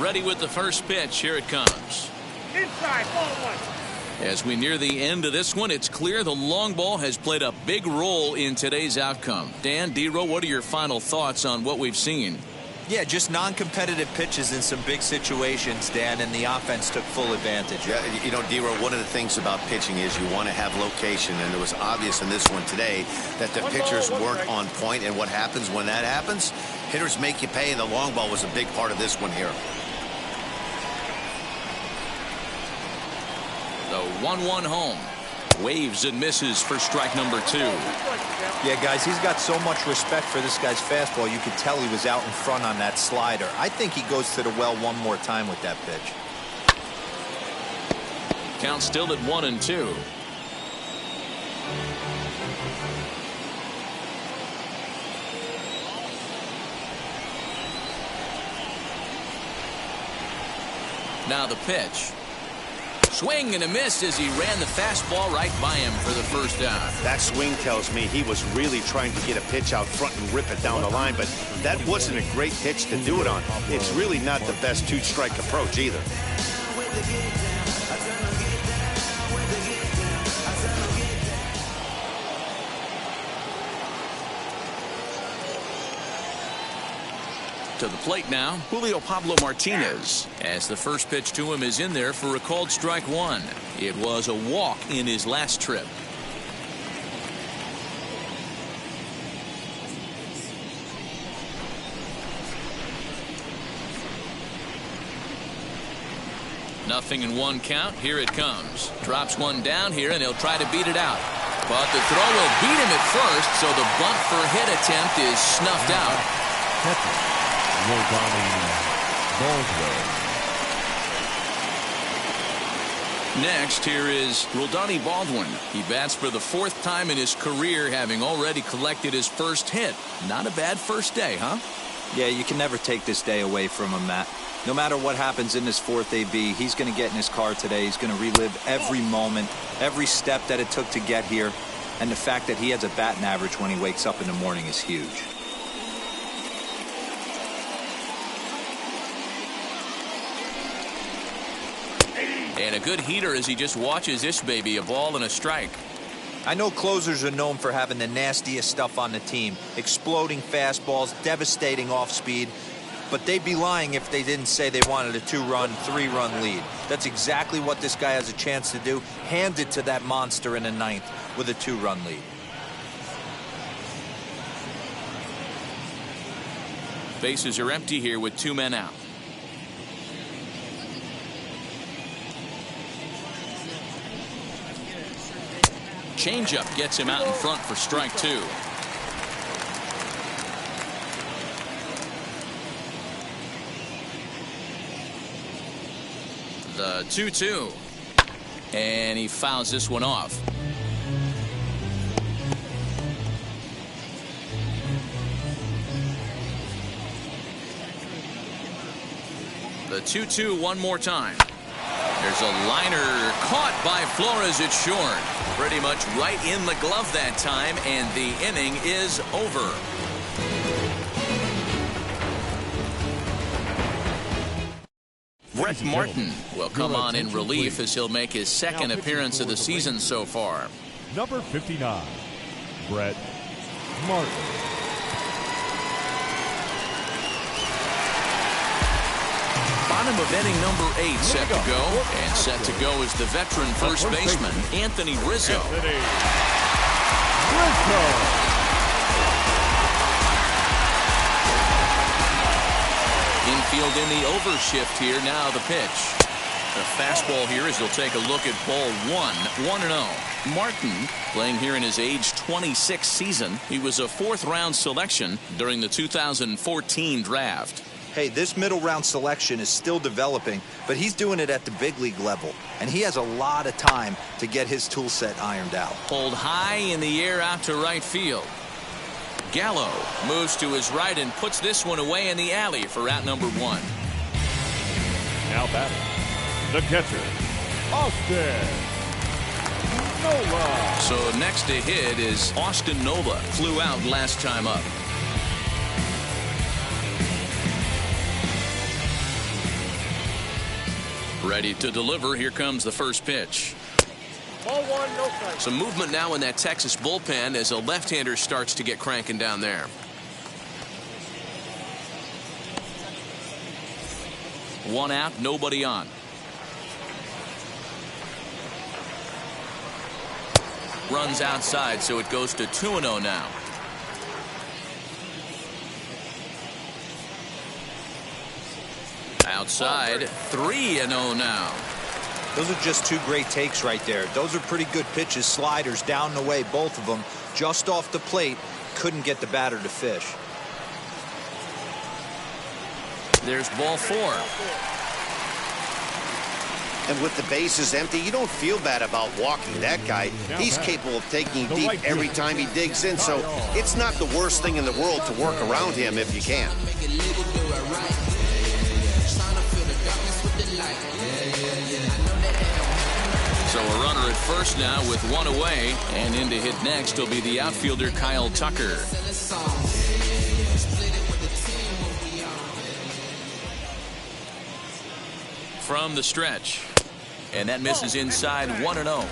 Ready with the first pitch. Here it comes. Inside, ball 1. As we near the end of this one, it's clear the long ball has played a big role in today's outcome. Dan, D-Row, what are your final thoughts on what we've seen? Yeah, just non-competitive pitches in some big situations, Dan, and the offense took full advantage. Yeah, you know, D-Row, one of the things about pitching is you want to have location, and it was obvious in this one today that the pitchers weren't on point, and what happens when that happens? Hitters make you pay, and the long ball was a big part of this one here. The 1-1 home. Waves and misses for strike number 2. Yeah, guys, he's got so much respect for this guy's fastball. You could tell he was out in front on that slider. I think he goes to the well one more time with that pitch. Count still at 1-2. Now the pitch. Swing and a miss as he ran the fastball right by him for the first out. That swing tells me he was really trying to get a pitch out front and rip it down the line, but that wasn't a great pitch to do it on. It's really not the best two-strike approach either. To the plate now, Julio Pablo Martinez, as the first pitch to him is in there for a called strike 1. It was a walk in his last trip. Nothing in 1 count. Here it comes. Drops one down here, and he'll try to beat it out. But the throw will beat him at first, so the bunt for hit attempt is snuffed out. Next, here is Rodani Baldwin. He bats for the 4th time in his career, having already collected his first hit. Not a bad first day, huh? Yeah, you can never take this day away from him, Matt. No matter what happens in this 4th AB, he's going to get in his car today. He's going to relive every moment, every step that it took to get here. And the fact that he has a batting average when he wakes up in the morning is huge. And a good heater as he just watches this baby, a ball and a strike. I know closers are known for having the nastiest stuff on the team. Exploding fastballs, devastating off speed. But they'd be lying if they didn't say they wanted a 2-run, 3-run lead. That's exactly what this guy has a chance to do. Hand it to that monster in the 9th with a 2-run lead. Bases are empty here with 2 men out. Changeup gets him out in front for strike 2. The 2-2. And he fouls this one off. The 2-2 one more time. There's a liner caught by Flores. It's short. Pretty much right in the glove that time, and the inning is over. Brett Martin will come on in relief as he'll make his 2nd appearance of the season so far. Number 59, Brett Martin. Bottom of inning number 8 set to go. And set to go is the veteran first baseman, Anthony Rizzo. In Infield in the overshift here. Now the pitch. The fastball here as he'll take a look at ball 1-0. Martin playing here in his age 26 season. He was a 4th round selection during the 2014 draft. Hey, this middle round selection is still developing, but he's doing it at the big league level, and he has a lot of time to get his tool set ironed out. Pulled high in the air out to right field. Gallo moves to his right and puts this one away in the alley for out number 1. Now batting, the catcher, Austin Nola. So next to hit is Austin Nola. Flew out last time up. Ready to deliver. Here comes the first pitch. Ball 1, no strike. Some movement now in that Texas bullpen as a left-hander starts to get cranking down there. One out, nobody on. Runs outside, so it goes to 2-0 now. Outside, 3-0 now. Those are just 2 great takes right there. Those are pretty good pitches. Sliders down the way, both of them. Just off the plate, couldn't get the batter to fish. There's ball 4. And with the bases empty, you don't feel bad about walking that guy. He's capable of taking deep every time he digs in, so it's not the worst thing in the world to work around him if you can. So a runner at first now with 1 away, and in to hit next will be the outfielder Kyle Tucker. From the stretch, and that misses inside. 1-0.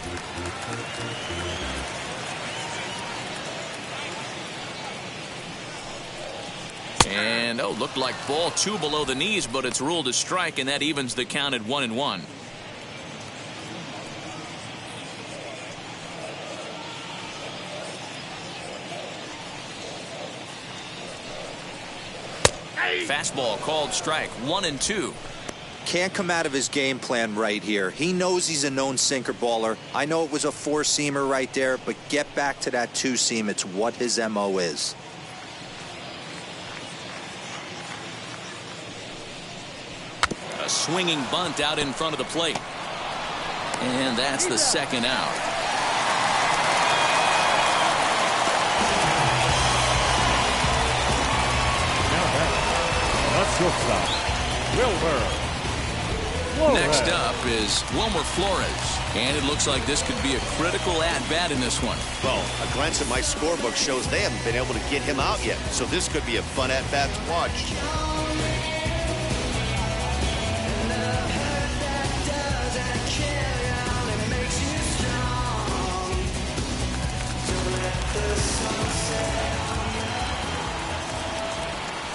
And looked like ball 2 below the knees, but it's ruled a strike, and that evens the count at 1-1. Fastball called strike. 1-2. Can't come out of his game plan right here. He knows he's a known sinker baller. I know it was a 4-seamer right there, but get back to that 2-seam. It's what his MO is. A swinging bunt out in front of the plate. And that's the second out. Shortstop, Wilmer Flores. Next up is Wilmer Flores, and it looks like this could be a critical at-bat in this one. Well, a glance at my scorebook shows they haven't been able to get him out yet, so this could be a fun at-bat to watch.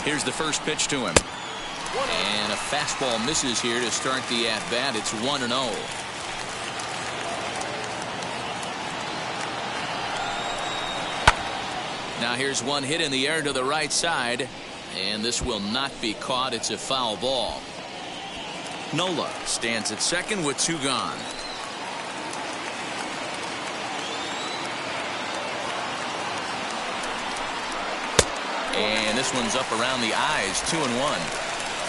Here's the first pitch to him. And a fastball misses here to start the at-bat. It's 1-0. Now here's one hit in the air to the right side. And this will not be caught. It's a foul ball. Nola stands at second with 2 gone. And this one's up around the eyes. 2-1.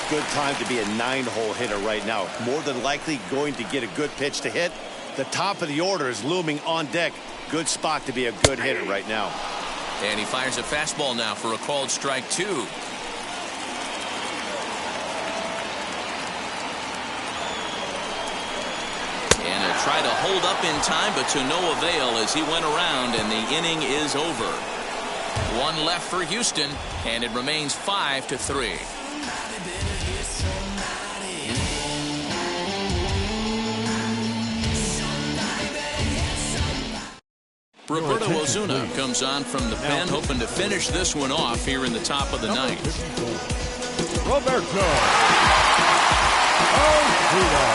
Good time to be a 9-hole hitter right now. More than likely going to get a good pitch to hit. The top of the order is looming on deck. Good spot to be a good hitter right now. And he fires a fastball now for a called strike 2. And he'll try to hold up in time, but to no avail as he went around, and the inning is over. 1 left for Houston, and it remains 5-3. Roberto Osuna comes on from the pen, hoping to finish this one off here in the top of the ninth. Roberto Osuna.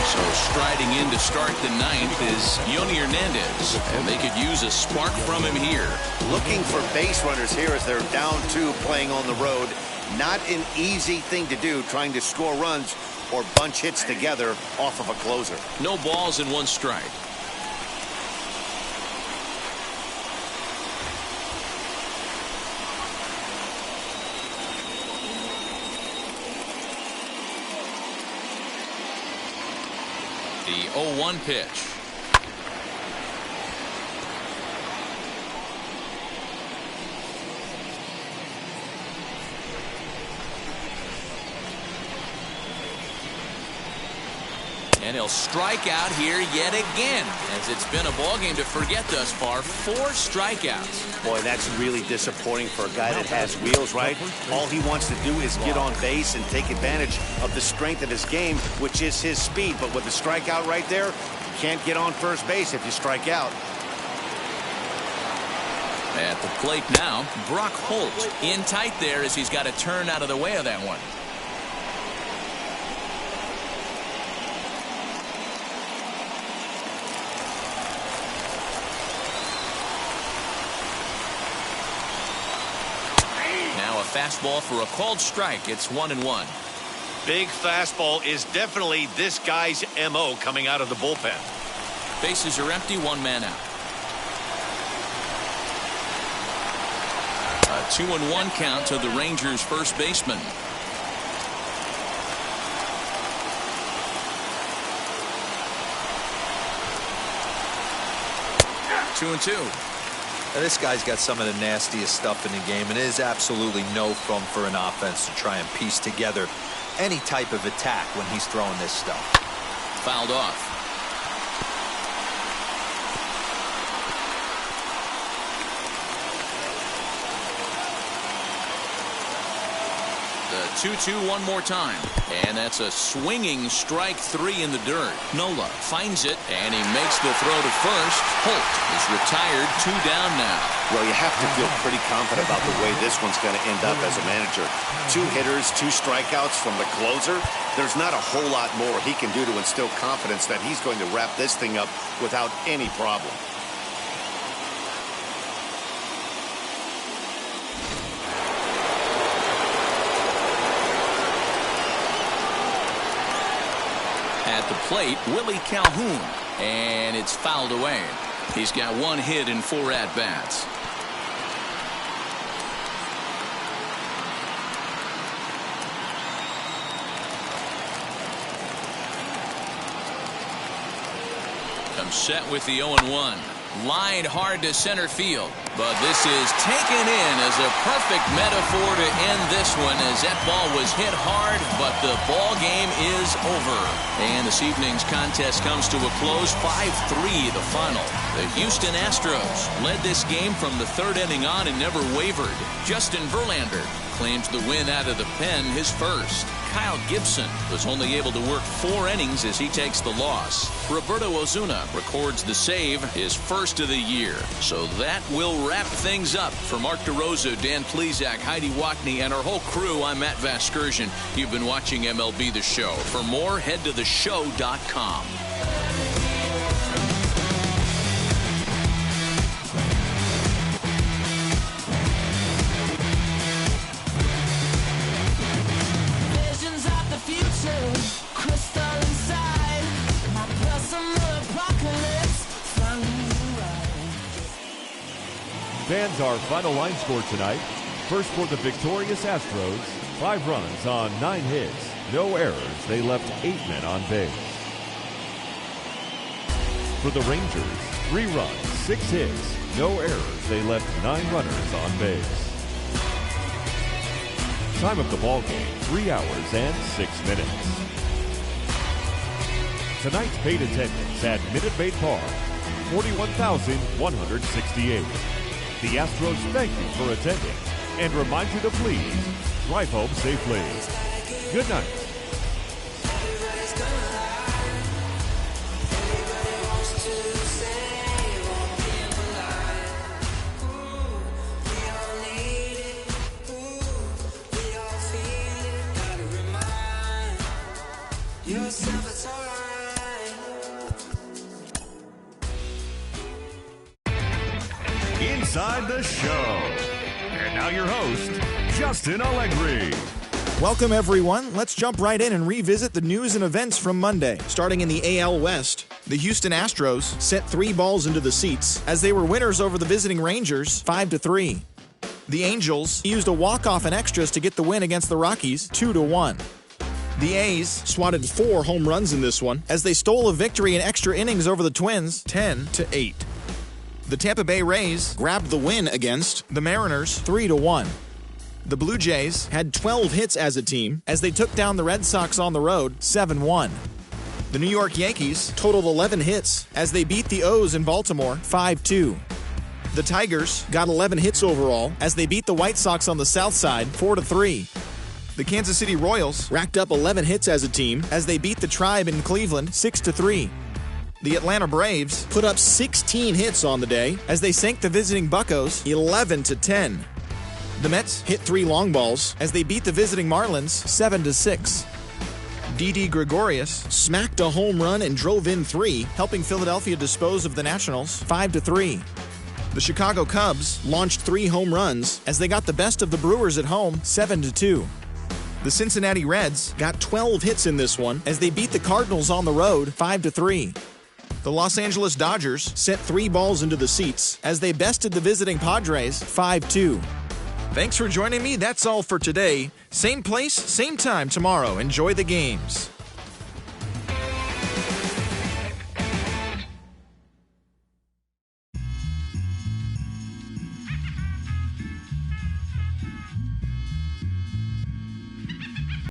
So striding in to start the ninth is Yoni Hernandez, and they could use a spark from him here. Looking for base runners here as they're down 2 playing on the road. Not an easy thing to do, trying to score runs or bunch hits together off of a closer. No balls and 1 strike. The 0-1 pitch. And he'll strike out here yet again, as it's been a ballgame to forget thus far. 4 strikeouts. Boy, that's really disappointing for a guy that has wheels, right? All he wants to do is get on base and take advantage of the strength of his game, which is his speed. But with the strikeout right there, you can't get on first base if you strike out. At the plate now, Brock Holt in tight there as he's got to turn out of the way of that one. Fastball for a called strike. It's 1-1. Big fastball is definitely this guy's MO coming out of the bullpen. Bases are empty, 1 man out. A 2-1 count to the Rangers' first baseman. Two and two. Now, this guy's got some of the nastiest stuff in the game, and it is absolutely no fun for an offense to try and piece together any type of attack when he's throwing this stuff. Fouled off. The 2-2 one more time. And that's a swinging strike 3 in the dirt. Nola finds it, and he makes the throw to first. Holt is retired, 2 down now. Well, you have to feel pretty confident about the way this one's going to end up as a manager. 2 hitters, 2 strikeouts from the closer. There's not a whole lot more he can do to instill confidence that he's going to wrap this thing up without any problem. At the plate, Willie Calhoun, and it's fouled away. He's got 1 hit in 4 at-bats. Comes set with the 0-1. Lined hard to center field, but this is taken in as a perfect metaphor to end this one, as that ball was hit hard, but the ball game is over. And this evening's contest comes to a close, 5-3 the final. The Houston Astros led this game from the 3rd inning on and never wavered. Justin Verlander claims the win out of the pen, his first. Kyle Gibson was only able to work 4 innings as he takes the loss. Roberto Osuna records the save, his first of the year. So that will wrap things up. For Mark DeRosa, Dan Plesac, Heidi Watney, and our whole crew, I'm Matt Vasgersian. You've been watching MLB The Show. For more, head to theshow.com. Fans, our final line score tonight. First for the victorious Astros, 5 runs on 9 hits, no errors. They left 8 men on base. For the Rangers, 3 runs, 6 hits, no errors. They left 9 runners on base. Time of the ball game, 3 hours and 6 minutes. Tonight's paid attendance at Minute Maid Park, 41,168. The Astros thank you for attending and remind you to please drive home safely. Good night. Yourself, it's alright. Inside the Show. And now your host, Justin Allegri. Welcome, everyone. Let's jump right in and revisit the news and events from Monday. Starting in the AL West, the Houston Astros sent 3 balls into the seats as they were winners over the visiting Rangers 5-3. The Angels used a walk-off in extras to get the win against the Rockies 2-1. The A's swatted 4 home runs in this one as they stole a victory in extra innings over the Twins 10-8. The Tampa Bay Rays grabbed the win against the Mariners 3-1. The Blue Jays had 12 hits as a team as they took down the Red Sox on the road 7-1. The New York Yankees totaled 11 hits as they beat the O's in Baltimore 5-2. The Tigers got 11 hits overall as they beat the White Sox on the South Side 4-3. The Kansas City Royals racked up 11 hits as a team as they beat the Tribe in Cleveland 6-3. The Atlanta Braves put up 16 hits on the day as they sank the visiting Buccos 11-10. The Mets hit 3 long balls as they beat the visiting Marlins 7-6. Didi Gregorius smacked a home run and drove in 3, helping Philadelphia dispose of the Nationals 5-3. The Chicago Cubs launched 3 home runs as they got the best of the Brewers at home 7-2. The Cincinnati Reds got 12 hits in this one as they beat the Cardinals on the road 5-3. The Los Angeles Dodgers sent 3 balls into the seats as they bested the visiting Padres 5-2. Thanks for joining me. That's all for today. Same place, same time tomorrow. Enjoy the games.